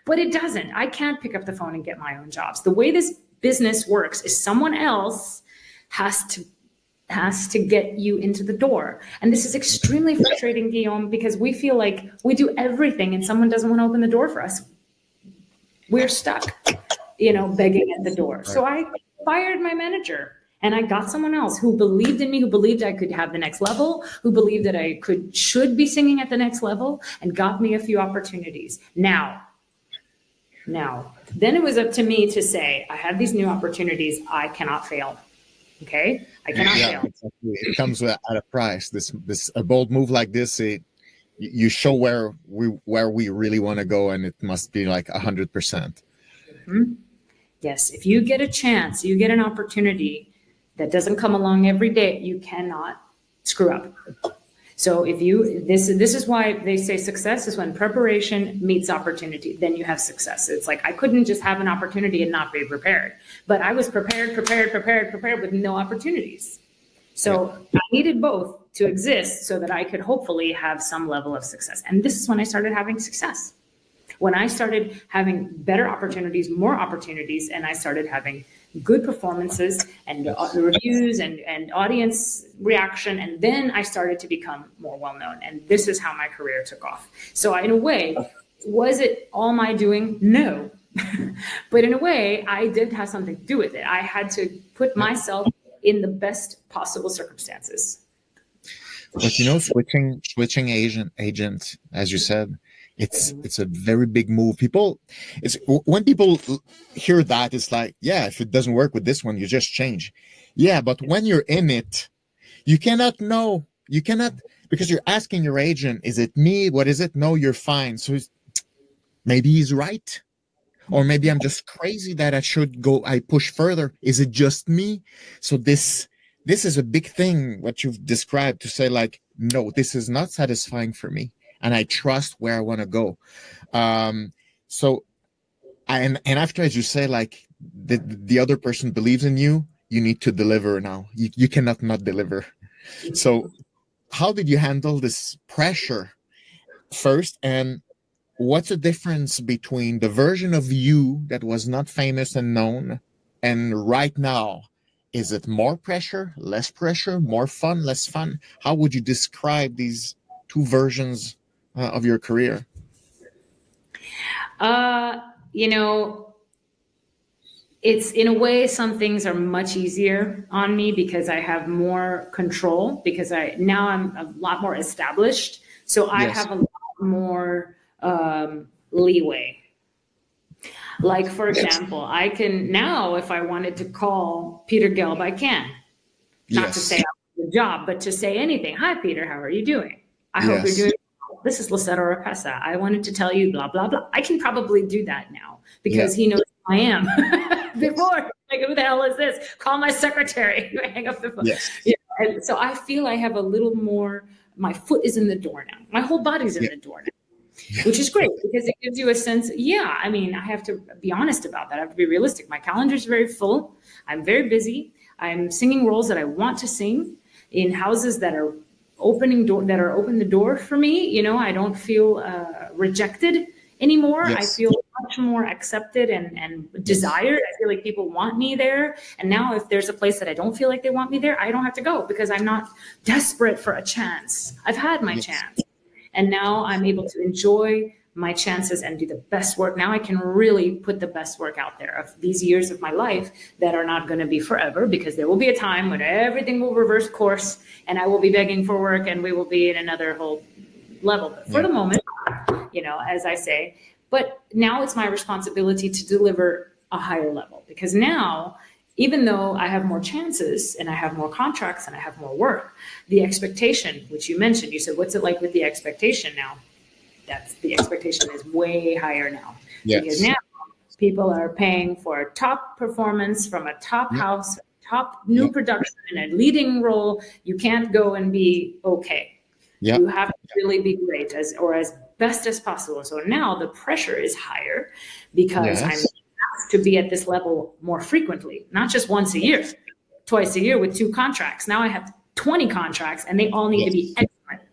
but it doesn't. I can't pick up the phone and get my own jobs. The way this business works is someone else has to get you into the door. And this is extremely frustrating, Guillaume, because we feel like we do everything and someone doesn't want to open the door for us. We're stuck, you know, begging at the door. So I fired my manager and I got someone else who believed in me, who believed I could have the next level, who believed that I should be singing at the next level, and got me a few opportunities. Now, then it was up to me to say, I have these new opportunities. I cannot fail. Okay, I cannot fail. Exactly. It comes at a price. A bold move like this, you show where we really want to go, and it must be like 100%. Mm-hmm. Yes, if you get a chance, you get an opportunity that doesn't come along every day, you cannot screw up. So this is why they say success is when preparation meets opportunity. Then you have success. It's like I couldn't just have an opportunity and not be prepared, but I was prepared with no opportunities. So I needed both to exist so that I could hopefully have some level of success. And this is when I started having success. When I started having better opportunities, more opportunities, and I started having good performances and reviews and audience reaction. And then I started to become more well-known. And this is how my career took off. So in a way, was it all my doing? No. But in a way, I did have something to do with it. I had to put myself in the best possible circumstances. But you know, switching agent, as you said, it's a very big move. When people hear that, it's like, yeah, if it doesn't work with this one, you just change. Yeah, but when you're in it, you cannot know. You cannot, because you're asking your agent, is it me? What is it? No, you're fine. So maybe he's right. Or maybe I'm just crazy that I push further. Is it just me? So this is a big thing, what you've described, to say like, no, this is not satisfying for me. And I trust where I want to go. And after, as you say, like the other person believes in you, you need to deliver now. You cannot not deliver. So how did you handle this pressure first? And what's the difference between the version of you that was not famous and known and right now? Is it more pressure, less pressure, more fun, less fun? How would you describe these two versions of your career? it's in a way, some things are much easier on me because I have more control, because now I'm a lot more established. So I have a lot more leeway. Like, for example, I can now, if I wanted to call Peter Gelb, I can. Not to say I'm on the job, but to say anything. Hi, Peter, how are you doing? I hope you're doing well. This is Lisette Oropesa. I wanted to tell you blah, blah, blah. I can probably do that now because he knows who I am. Before, like, who the hell is this? Call my secretary. Hang up the phone. And so I feel I have a little more, my foot is in the door now. My whole body's in the door now, which is great because it gives you a sense. I mean, I have to be honest about that. I have to be realistic. My calendar is very full. I'm very busy. I'm singing roles that I want to sing in houses that are open the door for me. You know, I don't feel rejected anymore. I feel much more accepted and desired. I feel like people want me there. And now if there's a place that I don't feel like they want me there, I don't have to go because I'm not desperate for a chance. I've had my chance. And now I'm able to enjoy my chances and do the best work. Now I can really put the best work out there of these years of my life that are not going to be forever, because there will be a time when everything will reverse course and I will be begging for work and we will be in another whole level. But for the moment, you know, as I say, but now it's my responsibility to deliver a higher level, because now, even though I have more chances and I have more contracts and I have more work, the expectation, which you mentioned, you said, what's it like with the expectation now? The expectation is way higher now. Because now people are paying for a top performance from a top house, top new production in a leading role. You can't go and be okay. You have to really be great as best as possible. So now the pressure is higher because I'm asked to be at this level more frequently, not just once a year, twice a year with 2 contracts. Now I have 20 contracts and they all need to be excellent.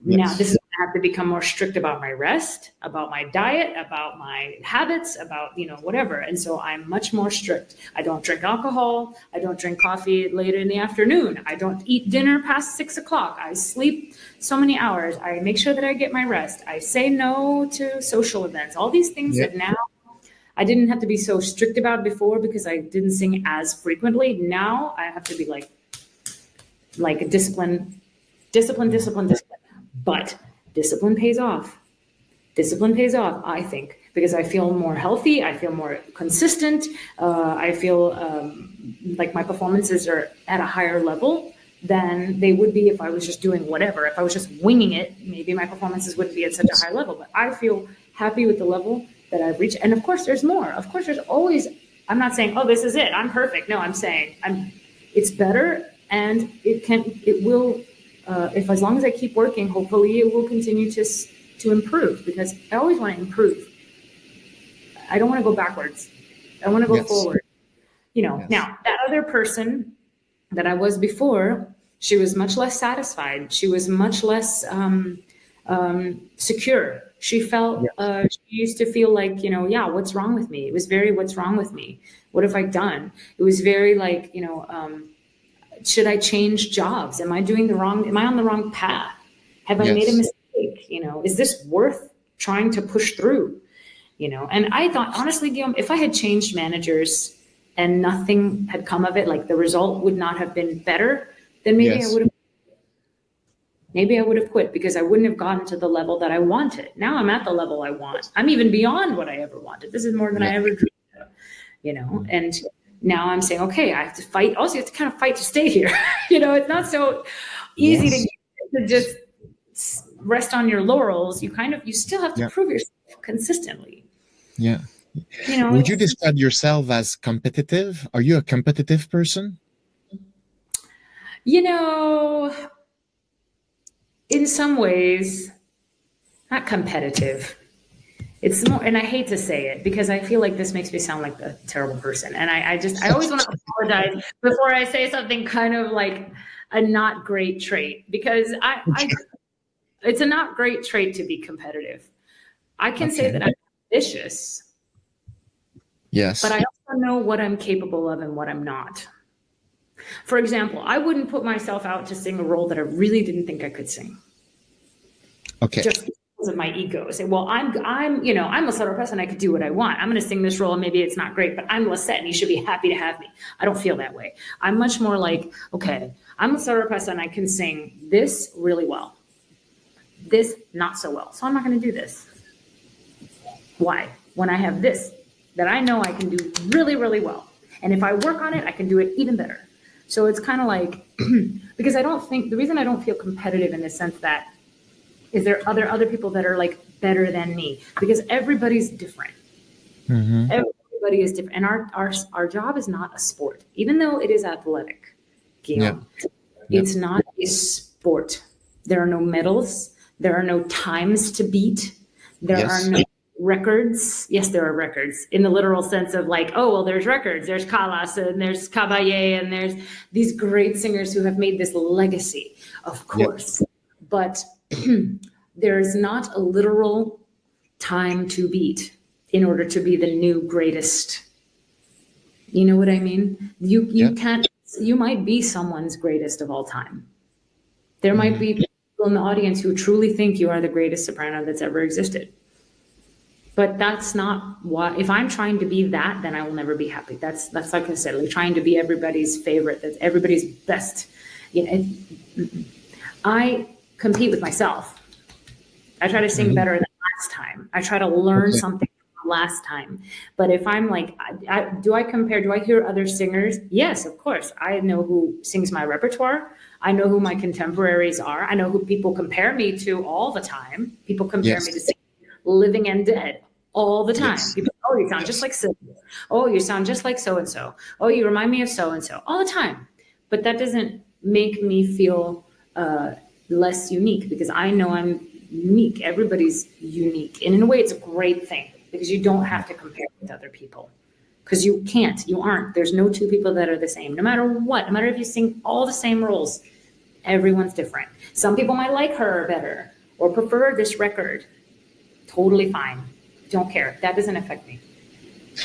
Now this is I have to become more strict about my rest, about my diet, about my habits, about, you know, whatever. And so I'm much more strict. I don't drink alcohol. I don't drink coffee later in the afternoon. I don't eat dinner past 6 o'clock. I sleep so many hours. I make sure that I get my rest. I say no to social events, all these things that now I didn't have to be so strict about before because I didn't sing as frequently. Now I have to be like discipline. But discipline pays off. Discipline pays off, I think, because I feel more healthy. I feel more consistent. I feel like my performances are at a higher level than they would be if I was just doing whatever. If I was just winging it, maybe my performances wouldn't be at such a high level. But I feel happy with the level that I've reached. And of course, there's more. Of course, there's always, I'm not saying, oh, this is it, I'm perfect. No, I'm saying it's better, and it will, if as long as I keep working, hopefully it will continue to improve, because I always want to improve. I don't want to go backwards. I want to go forward. You know, now that other person that I was before, she was much less satisfied. She was much less secure. She felt, she used to feel like, you know, what's wrong with me? It was very, what's wrong with me? What have I done? It was very like, you know, should I change jobs? Am I on the wrong path? Have I made a mistake? You know, is this worth trying to push through? You know, and I thought, honestly, Guillaume, if I had changed managers and nothing had come of it, like the result would not have been better, then maybe I would have quit, because I wouldn't have gotten to the level that I wanted. Now I'm at the level I want. I'm even beyond what I ever wanted. This is more than I ever dreamed of, you know, and now I'm saying, okay, I have to fight. Also, you have to kind of fight to stay here. You know, it's not so easy to just rest on your laurels. You still have to prove yourself consistently. Yeah. You know, would you describe yourself as competitive? Are you a competitive person? You know, in some ways, not competitive. It's more, and I hate to say it because I feel like this makes me sound like a terrible person. And I always want to apologize before I say something kind of like a not great trait, because it's a not great trait to be competitive. I can say that I'm ambitious. Yes. But I also know what I'm capable of and what I'm not. For example, I wouldn't put myself out to sing a role that I really didn't think I could sing. Okay. because of my ego. Say, well, I'm Lisette Oropesa and I could do what I want. I'm going to sing this role and maybe it's not great, but I'm Lisette and you should be happy to have me. I don't feel that way. I'm much more like, okay, I'm Lisette Oropesa and I can sing this really well, this not so well. So I'm not going to do this. Why? When I have this that I know I can do really, really well. And if I work on it, I can do it even better. So it's kind of like, because the reason I don't feel competitive in the sense that, is there other people that are like better than me? Because everybody's different. Mm-hmm. Everybody is different. And our job is not a sport, even though it is athletic, Guillaume. Yeah. It's not a sport. There are no medals. There are no times to beat. There are no records. Yes, there are records in the literal sense of like, oh, well, there's records. There's Callas and there's Caballé and there's these great singers who have made this legacy, of course. Yep. But there's not a literal time to beat in order to be the new greatest. You know what I mean? You can't, you might be someone's greatest of all time. There might be people in the audience who truly think you are the greatest soprano that's ever existed. But that's not why. If I'm trying to be that, then I will never be happy. That's like I said, like trying to be everybody's favorite, that's everybody's best. I compete with myself. I try to sing better than last time. I try to learn something from last time. But if I'm like, do I hear other singers? Yes, of course. I know who sings my repertoire. I know who my contemporaries are. I know who people compare me to all the time. People compare me to sing living and dead all the time. People, oh, you sound just like Sylvia. Oh, you sound just like so-and-so. Oh, you remind me of so-and-so all the time. But that doesn't make me feel less unique, because I know I'm unique. Everybody's unique. And in a way, it's a great thing, because you don't have to compare with other people, because you can't, you aren't. There's no two people that are the same, no matter what, no matter if you sing all the same roles, everyone's different. Some people might like her better or prefer this record. Totally fine. Don't care. That doesn't affect me.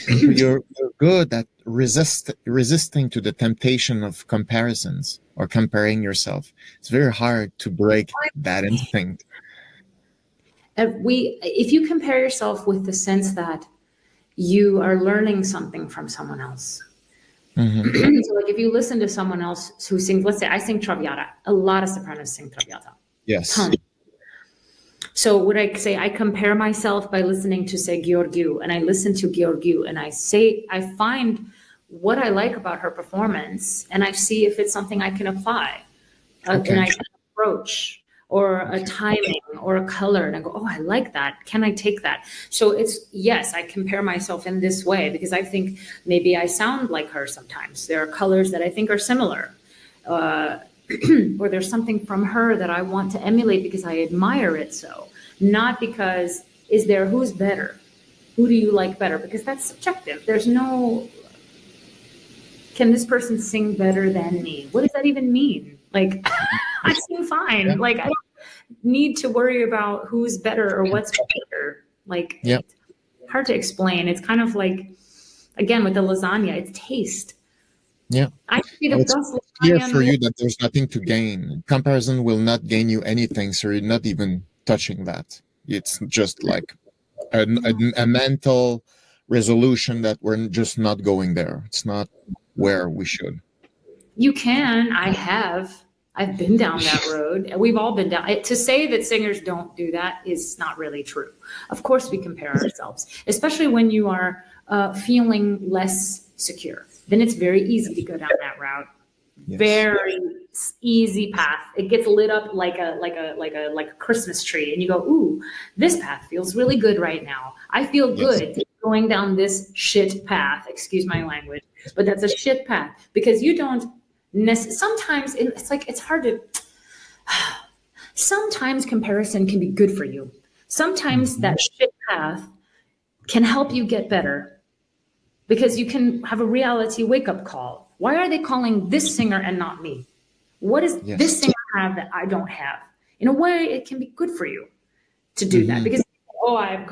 You're good at resisting to the temptation of comparisons or comparing yourself. It's very hard to break that instinct. If you compare yourself with the sense that you are learning something from someone else. So like if you listen to someone else who sings, let's say I sing Traviata. A lot of sopranos sing Traviata. Yes. Tons. So would I say I compare myself by listening to, say, Gheorghiu, and I listen to Gheorghiu and I find what I like about her performance, and I see if it's something I can apply, and I can approach, or a timing or a color, and I go, oh, I like that. Can I take that? So it's, yes, I compare myself in this way because I think maybe I sound like her sometimes. There are colors that I think are similar. Or there's something from her that I want to emulate because I admire it so. Not because, who's better? Who do you like better? Because that's subjective. There's no, can this person sing better than me? What does that even mean? Like, I sing fine. Like, I don't need to worry about who's better or what's better. Like, it's hard to explain. It's kind of like, again, with the lasagna, it's taste. Yeah. I see the best clear for you that there's nothing to gain. Comparison will not gain you anything, so you're not even touching that. It's just like a mental resolution that we're just not going there. It's not where we should. You can. I've been down that road. We've all been down. To say that singers don't do that is not really true. Of course, we compare ourselves, especially when you are feeling less secure. Then it's very easy to go down that route. Yes. Very easy path. It gets lit up like a Christmas tree, and you go, "Ooh, this path feels really good right now. I feel good going down this shit path." Excuse my language, but that's a shit path because you don't. Sometimes it's hard to. Sometimes comparison can be good for you. Sometimes that shit path can help you get better. Because you can have a reality wake-up call. Why are they calling this singer and not me? What does this singer have that I don't have? In a way, it can be good for you to do that. Because, I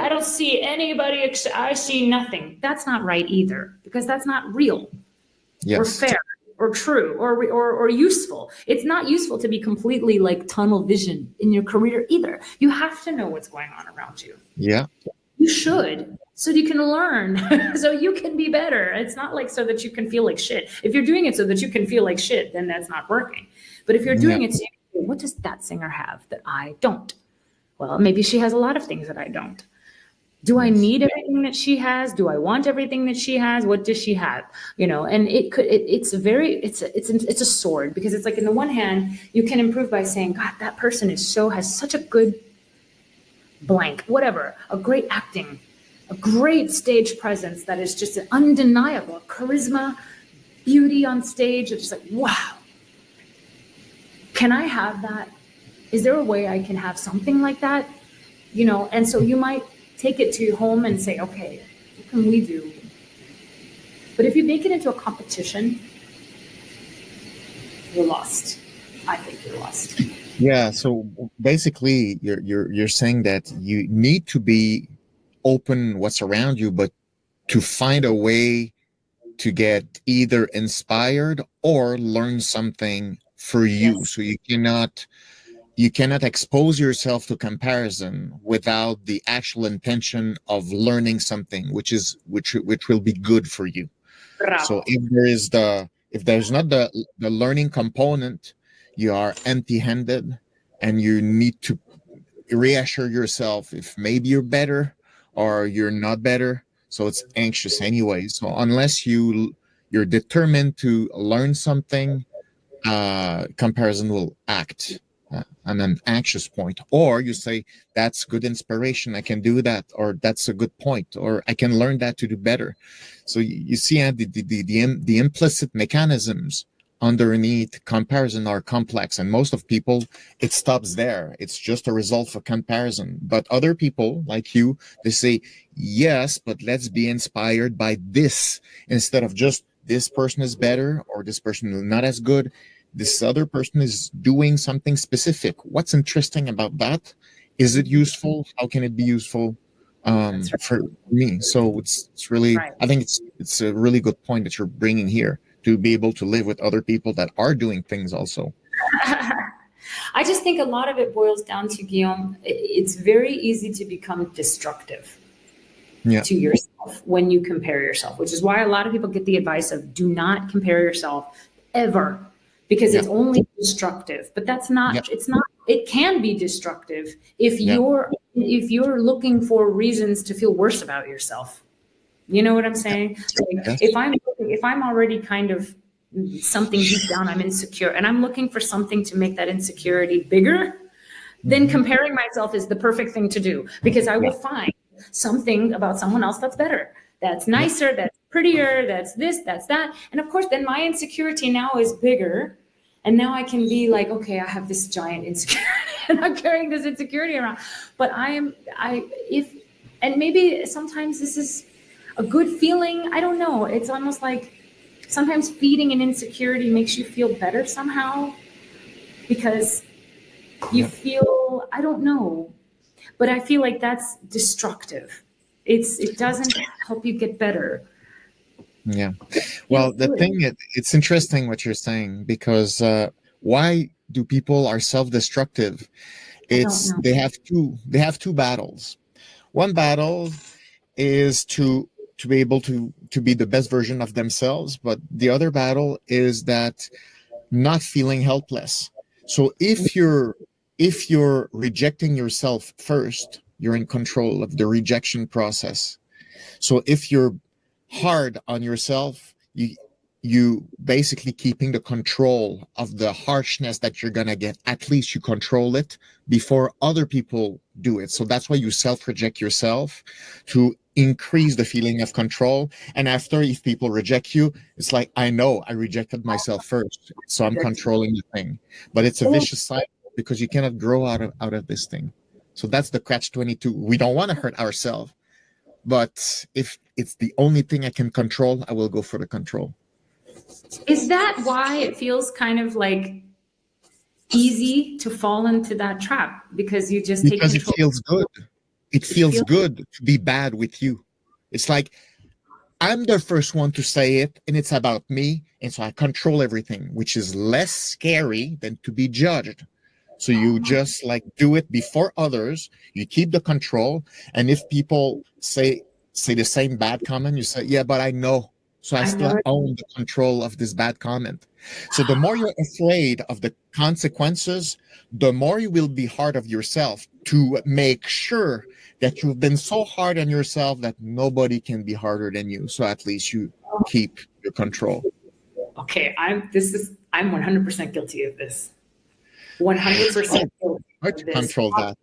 don't see anybody, I see nothing. That's not right either. Because that's not real or fair or true or useful. It's not useful to be completely like tunnel vision in your career either. You have to know what's going on around you. Yeah. You should, so you can learn, so you can be better. It's not like so that you can feel like shit. If you're doing it so that you can feel like shit, then that's not working. But if you're doing it, so what does that singer have that I don't? Well, maybe she has a lot of things that I don't. Do I need everything that she has? Do I want everything that she has? What does she have? You know, and it's a sword, because it's like, in the one hand, you can improve by saying, God, that person has such a good blank, whatever, a great acting, a great stage presence that is just an undeniable charisma, beauty on stage. It's just like, wow. Can I have that? Is there a way I can have something like that? You know, and so you might take it to your home and say, okay, what can we do? But if you make it into a competition, you're lost. I think you're lost. Yeah. So basically, you're saying that you need to be open what's around you, but to find a way to get either inspired or learn something for you. Yes. So you cannot expose yourself to comparison without the actual intention of learning something, which will be good for you. Bravo. So if there's not the learning component, you are empty-handed, and you need to reassure yourself if maybe you're better or you're not better. So it's anxious anyway. So unless you're determined to learn something, comparison will act on an anxious point. Or you say, that's good inspiration, I can do that, or that's a good point, or I can learn that to do better. So you see the implicit mechanisms underneath comparison are complex, and most of people, it stops there. It's just a result of comparison. But other people like you, they say, yes, but let's be inspired by this, instead of just this person is better or this person is not as good. This other person is doing something specific. What's interesting about that? Is it useful? How can it be useful for me? So it's really, I think it's a really good point that you're bringing here, to be able to live with other people that are doing things also. I just think a lot of it boils down to, Guillaume, it's very easy to become destructive to yourself when you compare yourself, which is why a lot of people get the advice of do not compare yourself ever, because it's only destructive. But that's not, it's not, it can be destructive if you're looking for reasons to feel worse about yourself. You know what I'm saying? Like, if I'm already kind of something deep down, I'm insecure, and I'm looking for something to make that insecurity bigger, then comparing myself is the perfect thing to do, because I will find something about someone else that's better, that's nicer, that's prettier, that's this, that's that. And of course, then my insecurity now is bigger. And now I can be like, okay, I have this giant insecurity and I'm carrying this insecurity around. But and maybe sometimes this is a good feeling. I don't know. It's almost like sometimes feeding an insecurity makes you feel better somehow, because you feel, I don't know, but I feel like that's destructive. It doesn't help you get better. Yeah. Well, the thing, it's interesting what you're saying, because why do people are self-destructive? It's they have two battles. One battle is to be able to be the best version of themselves, but the other battle is that not feeling helpless. So if you're rejecting yourself first, you're in control of the rejection process. So if you're hard on yourself, you basically keeping the control of the harshness that you're gonna get. At least you control it before other people do it. So that's why you self-reject yourself, to increase the feeling of control. And after, if people reject you, it's like, I know I rejected myself first, so I'm controlling the thing. But it's a vicious cycle, because you cannot grow out of this thing. So that's the catch-22. We don't want to hurt ourselves, but if it's the only thing I can control, I will go for the control. Is that why it feels kind of like easy to fall into that trap? Because you just take control? It feels good. It feels good to be bad with you. It's like, I'm the first one to say it, and it's about me, and so I control everything, which is less scary than to be judged. So you just like do it before others, you keep the control, and if people say the same bad comment, you say, yeah, but I know, so I still own the control of this bad comment. So the more you're afraid of the consequences, the more you will be hard on yourself to make sure that you've been so hard on yourself that nobody can be harder than you. So at least you keep your control. Okay, I'm 100% guilty of this. 100% guilty hard to control that.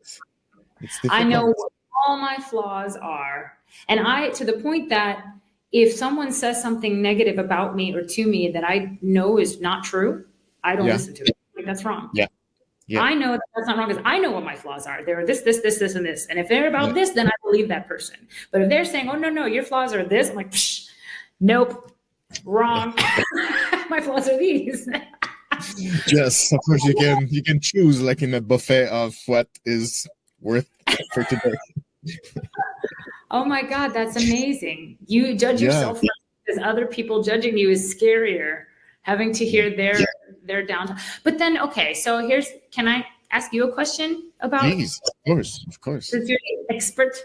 It's difficult. I know what all my flaws are. And to the point that if someone says something negative about me or to me that I know is not true, I don't listen to it. Like, that's wrong. Yeah. I know that's not wrong because I know what my flaws are. They're this, and this. And if they're about this, then I believe that person. But if they're saying, oh, no, your flaws are this, I'm like, psh, nope, wrong. My flaws are these. Yes, of course you can choose like in a buffet of what is worth for today. Oh my God, that's amazing. You judge yourself because other people judging you is scarier. Having to hear their downtime. But then, okay, so can I ask you a question about? Please, of course. Since you're the expert.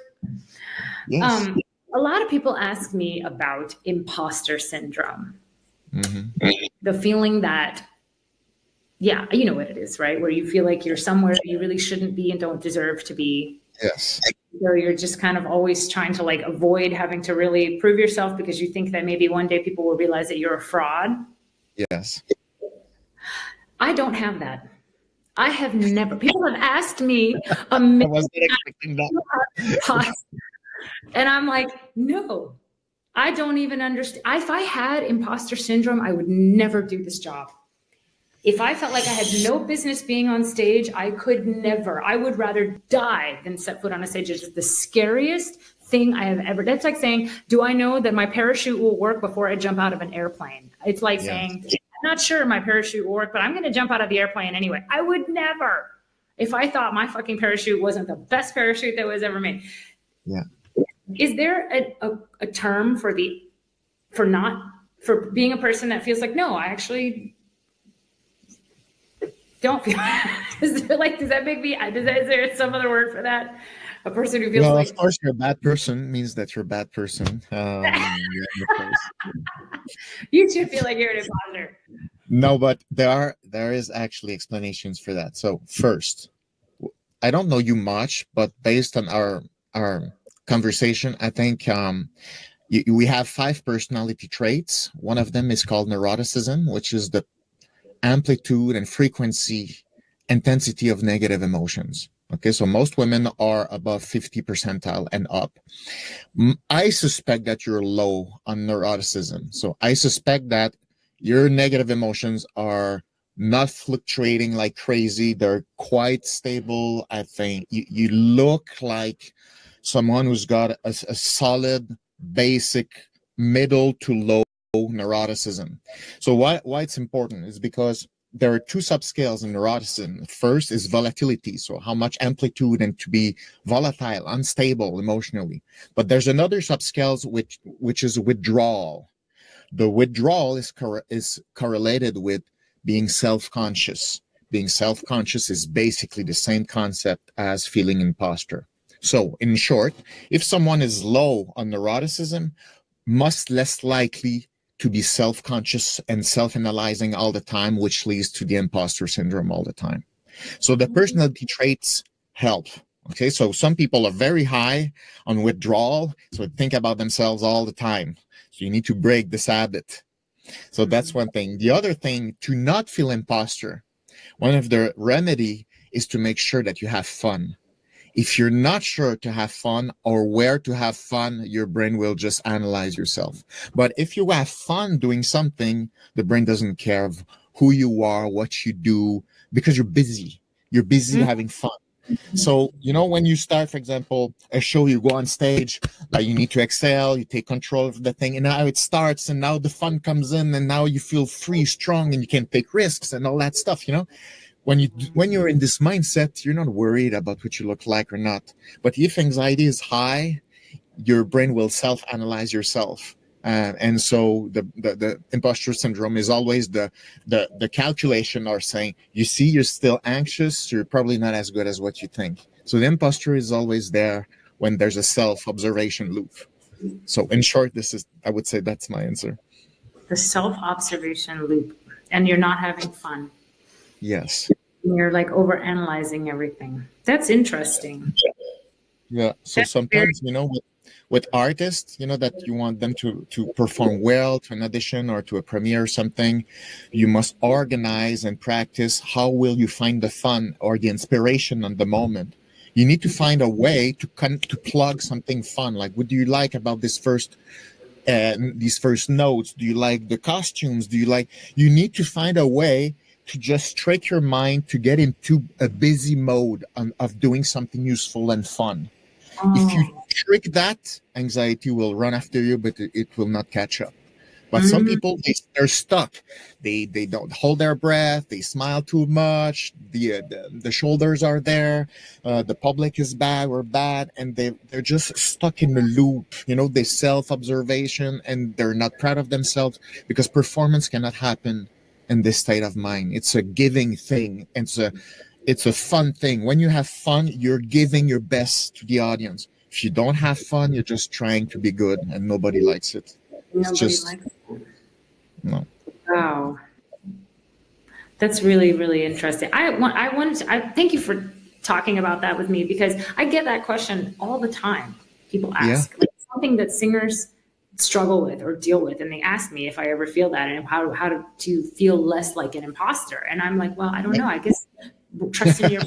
Yes. A lot of people ask me about imposter syndrome. Mm-hmm. The feeling that, you know what it is, right? Where you feel like you're somewhere you really shouldn't be and don't deserve to be. Yes. So you're just kind of always trying to like avoid having to really prove yourself because you think that maybe one day people will realize that you're a fraud. Yes. I don't have that. I have never. People have asked me a million I wasn't expecting that. And I'm like, no, I don't even understand. If I had imposter syndrome, I would never do this job. If I felt like I had no business being on stage, I could never. I would rather die than set foot on a stage. It's the scariest thing I have ever. That's like saying, do I know that my parachute will work before I jump out of an airplane? It's like saying, I'm not sure my parachute will work, but I'm going to jump out of the airplane anyway. I would never. If I thought my fucking parachute wasn't the best parachute that was ever made. Yeah. Is there a term for being a person that feels like, no, I actually don't feel? Is there some other word for that? A person who feels like, of course, you're a bad person means that you're a bad person. You should feel like you're an imposter. No, but there is actually explanations for that. So first, I don't know you much, but based on our conversation, I think we have 5 personality traits. One of them is called neuroticism, which is the amplitude and frequency, intensity of negative emotions. Okay, so most women are above 50 percentile and up. I suspect that you're low on neuroticism. So I suspect that your negative emotions are not fluctuating like crazy. They're quite stable. I think you look like someone who's got a solid, basic, middle to low neuroticism. So why it's important is because there are 2 subscales in neuroticism. First is volatility, so how much amplitude and to be volatile, unstable emotionally. But there's another subscale which is withdrawal. The withdrawal is correlated with being self-conscious. Being self-conscious is basically the same concept as feeling imposter. So in short, if someone is low on neuroticism, much less likely to be self-conscious and self-analyzing all the time, which leads to the imposter syndrome all the time. So the personality traits help. Okay, so some people are very high on withdrawal, so think about themselves all the time. So you need to break this habit. So that's one thing. The other thing, to not feel imposter, one of the remedy is to make sure that you have fun. If you're not sure to have fun or where to have fun, your brain will just analyze yourself. But if you have fun doing something, the brain doesn't care of who you are, what you do, because you're busy. You're busy having fun. So, when you start, for example, a show, you go on stage, like you need to excel, you take control of the thing, and now it starts, and now the fun comes in, and now you feel free, strong, and you can take risks and all that stuff, When you're in this mindset, you're not worried about what you look like or not. But if anxiety is high, your brain will self-analyze yourself. And so the imposter syndrome is always the calculation or saying, you see, you're still anxious, so you're probably not as good as what you think. So the imposter is always there when there's a self-observation loop. So in short, I would say that's my answer. The self-observation loop, and you're not having fun. Yes. You're like overanalyzing everything. That's interesting. Yeah. So that's sometimes, with artists, that you want them to perform well to an audition or to a premiere or something, you must organize and practice. How will you find the fun or the inspiration on the moment? You need to find a way to plug something fun. Like, what do you like about these first notes? Do you like the costumes? You need to find a way to just trick your mind to get into a busy mode of doing something useful and fun. If you trick that, anxiety will run after you, but it will not catch up. But some people, they're stuck. They don't hold their breath. They smile too much. The shoulders are there. The public is bad or bad, and they're just stuck in the loop. They self-observation, and they're not proud of themselves because performance cannot happen in this state of mind. It's a giving thing. It's a fun thing. When you have fun, you're giving your best to the audience. If you don't have fun, you're just trying to be good, and nobody likes it. Nobody likes it. No. Wow. That's really, really interesting. I thank you for talking about that with me, because I get that question all the time. People ask something that singers struggle with or deal with, and they ask me if I ever feel that and how to feel less like an imposter. And I'm like, well, I don't know. I guess trust in your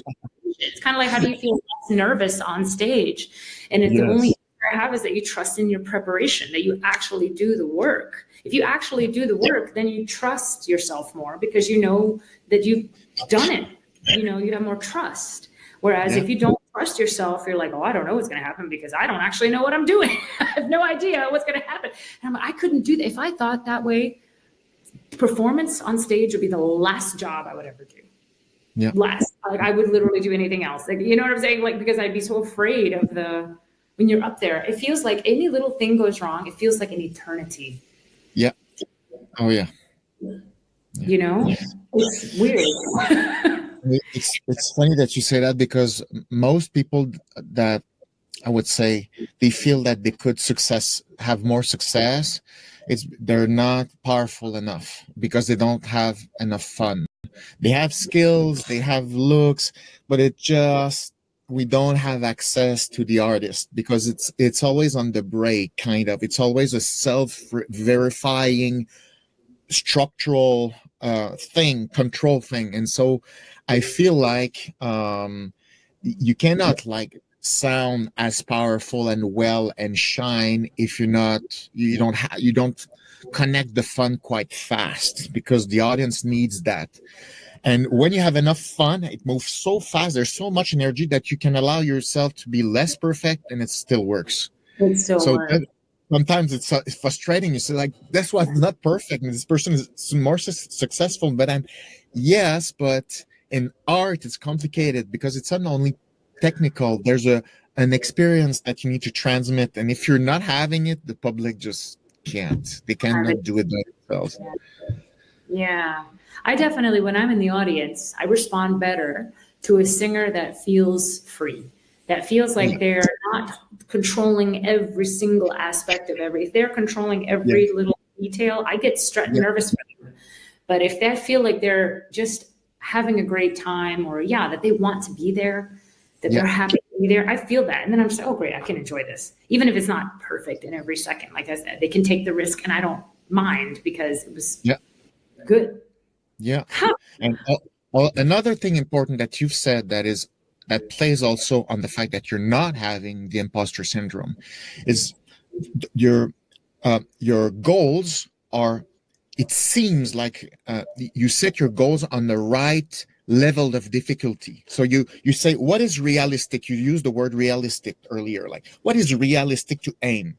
it's kind of like, how do you feel less nervous on stage? And if the only answer I have is that you trust in your preparation, that you actually do the work. If you actually do the work, then you trust yourself more, because you know that you've done it. You have more trust. Whereas if you don't trust yourself, you're like, oh, I don't know what's going to happen because I don't actually know what I'm doing. I have no idea what's going to happen. And I'm like, I couldn't do that. If I thought that way, performance on stage would be the last job I would ever do. Yeah. Last. Like, I would literally do anything else. Like, you know what I'm saying? Like, because I'd be so afraid of when you're up there, it feels like any little thing goes wrong. It feels like an eternity. Yeah. Oh, yeah. It's weird. It's funny that you say that, because most people that I would say they feel that they could have more success, they're not powerful enough because they don't have enough fun. They have skills, they have looks, but we don't have access to the artist, because it's always on the break, kind of. It's always a self-verifying structural control thing. And so I feel like you cannot sound as powerful and well and shine if you don't connect the fun quite fast, because the audience needs that. And when you have enough fun, it moves so fast, there's so much energy that you can allow yourself to be less perfect, and it still works. It still works. Sometimes it's frustrating. You say, like, that's why it's not perfect, and this person is more successful. But but in art, it's complicated because it's not only technical. There's an experience that you need to transmit, and if you're not having it, the public just can't. They cannot do it by themselves. Yeah. I definitely, when I'm in the audience, I respond better to a singer that feels free, that feels like they're not controlling every single aspect of if they're controlling every little detail, I get nervous for them. But if they feel like they're just having a great time, or that they want to be there, that they're happy to be there, I feel that. And then I'm just like, oh, great, I can enjoy this. Even if it's not perfect in every second. Like I said, they can take the risk, and I don't mind because it was good. Yeah. And another thing important that you've said that plays also on the fact that you're not having the imposter syndrome is your goals are, it seems like you set your goals on the right level of difficulty. So you say, what is realistic? You used the word realistic earlier. Like, what is realistic to aim?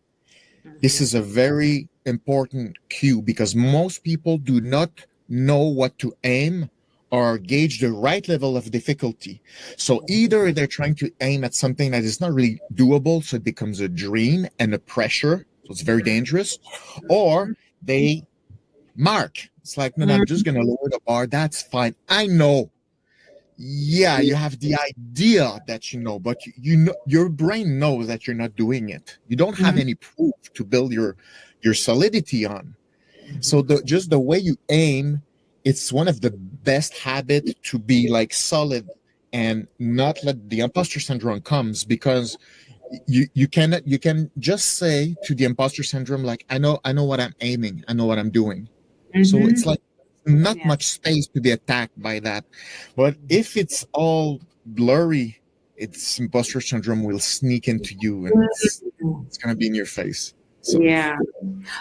This is a very important cue, because most people do not know what to aim or gauge the right level of difficulty. So either they're trying to aim at something that is not really doable, so it becomes a dream and a pressure so it's very dangerous, or they mark. It's like, no, I'm just gonna lower the bar. That's fine. I know. Yeah, you have the idea that you know, but you know, your brain knows that you're not doing it. You don't have any proof to build your solidity on. So just the way you aim, it's one of the best habits to be like solid and not let the imposter syndrome comes, because you can just say to the imposter syndrome, like, I know what I'm aiming, I know what I'm doing. So it's like not much space to be attacked by that. But if it's all blurry, it's imposter syndrome will sneak into you, and it's gonna be in your face. So. Yeah.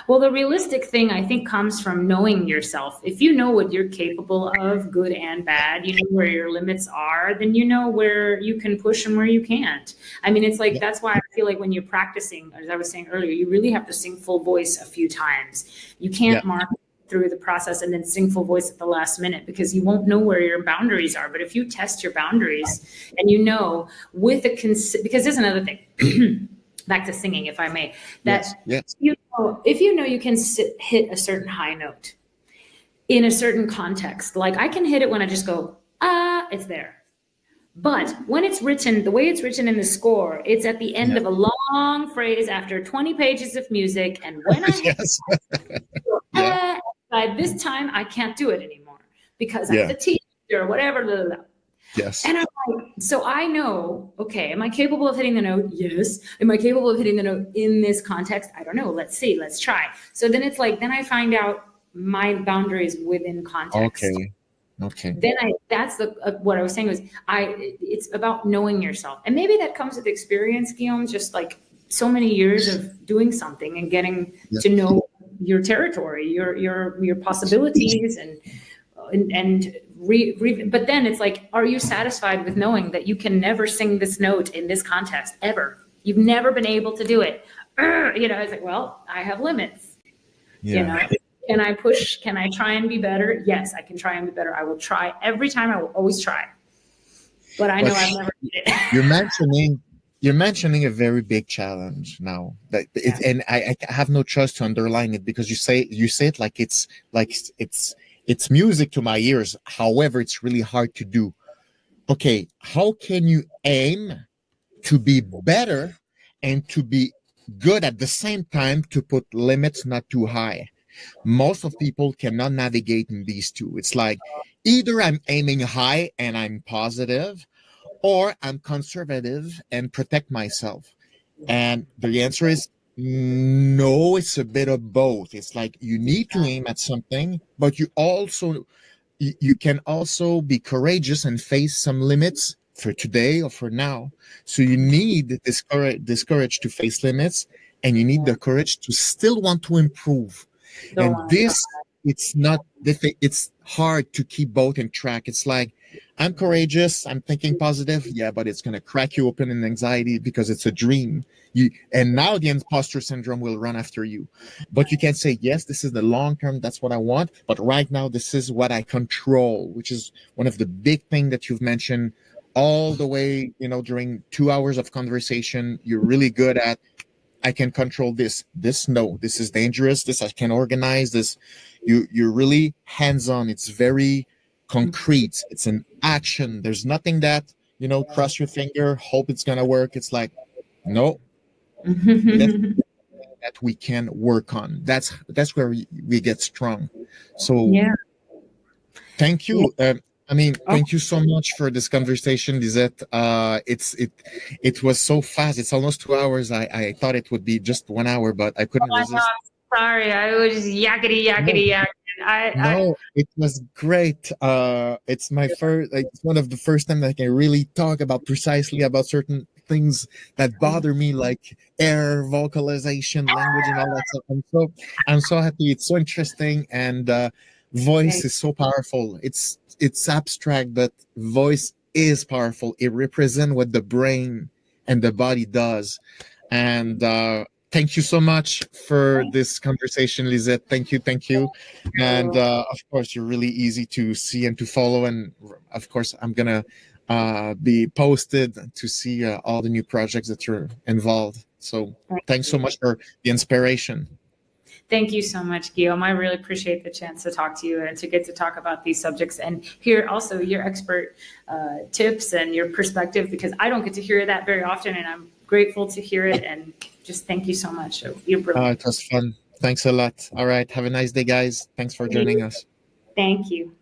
Well, the realistic thing, I think, comes from knowing yourself. If you know what you're capable of, good and bad, you know where your limits are, then you know where you can push and where you can't. I mean, it's like, that's why I feel like when you're practicing, as I was saying earlier, you really have to sing full voice a few times. You can't mark through the process and then sing full voice at the last minute, because you won't know where your boundaries are. But if you test your boundaries and you know with a because there's another thing. Back to singing, if I may, that you know, if you know you can hit a certain high note in a certain context, like I can hit it when I just go, it's there. But when it's written, the way it's written in the score, it's at the end of a long phrase after 20 pages of music. And when I by this time, I can't do it anymore because I'm the teacher or whatever. Blah, blah, blah. Yes. And I'm like, so I know, okay, am I capable of hitting the note? Yes. Am I capable of hitting the note in this context? I don't know. Let's see. Let's try. So then it's like, then I find out my boundaries within context. Okay. Then that's what I was saying was it's about knowing yourself. And maybe that comes with experience, Guillaume, just like so many years of doing something and getting to know your territory, your possibilities but then it's like, are you satisfied with knowing that you can never sing this note in this context ever? You've never been able to do it. You know, it's like, well, I have limits. You know, can I push? Can I try and be better? Yes, I can try and be better. I will try every time. I will always try. But I know I've never did it. You're mentioning a very big challenge now, and I have no choice to underline it, because you say it like it's music to my ears. However, it's really hard to do. Okay, how can you aim to be better and to be good at the same time, to put limits not too high? Most of people cannot navigate in these two. It's like, either I'm aiming high and I'm positive, or I'm conservative and protect myself. And the answer is no, it's a bit of both. It's like, you need to aim at something, but you can also be courageous and face some limits for today or for now. So you need this courage to face limits, and you need the courage to still want to improve. And this, it's hard to keep both in track. It's like, I'm courageous, I'm thinking positive, but it's going to crack you open in anxiety because it's a dream. And now the imposter syndrome will run after you. But you can say, yes, this is the long term, that's what I want, but right now this is what I control, which is one of the big things that you've mentioned all the way, during 2 hours of conversation. You're really good at, I can control this. No, this is dangerous. This I can organize. This, you're really hands-on. It's very concrete. It's an action. There's nothing that, cross your finger, hope it's gonna work. It's like, no, that we can work on. That's where we get strong. So thank you. Thank you so much for this conversation, Lisette. It was so fast. It's almost 2 hours. I thought it would be just 1 hour, but I couldn't resist. No, sorry, I was just yakety. No, it was great. It's my first, it's one of the first time that I can really talk precisely about certain things that bother me, like air, vocalization, language, and all that stuff. I'm so happy. It's so interesting, and voice is so powerful. It's abstract, but voice is powerful. It represents what the brain and the body does. And thank you so much for this conversation, Lisette. Thank you. And of course, you're really easy to see and to follow. And of course, I'm gonna be posted to see all the new projects that you're involved. So thanks so much for the inspiration. Thank you so much, Guillaume. I really appreciate the chance to talk to you and to get to talk about these subjects and hear also your expert tips and your perspective, because I don't get to hear that very often, and I'm grateful to hear it. And just thank you so much. You're brilliant. It was fun. Thanks a lot. All right. Have a nice day, guys. Thanks for joining us. Thank you.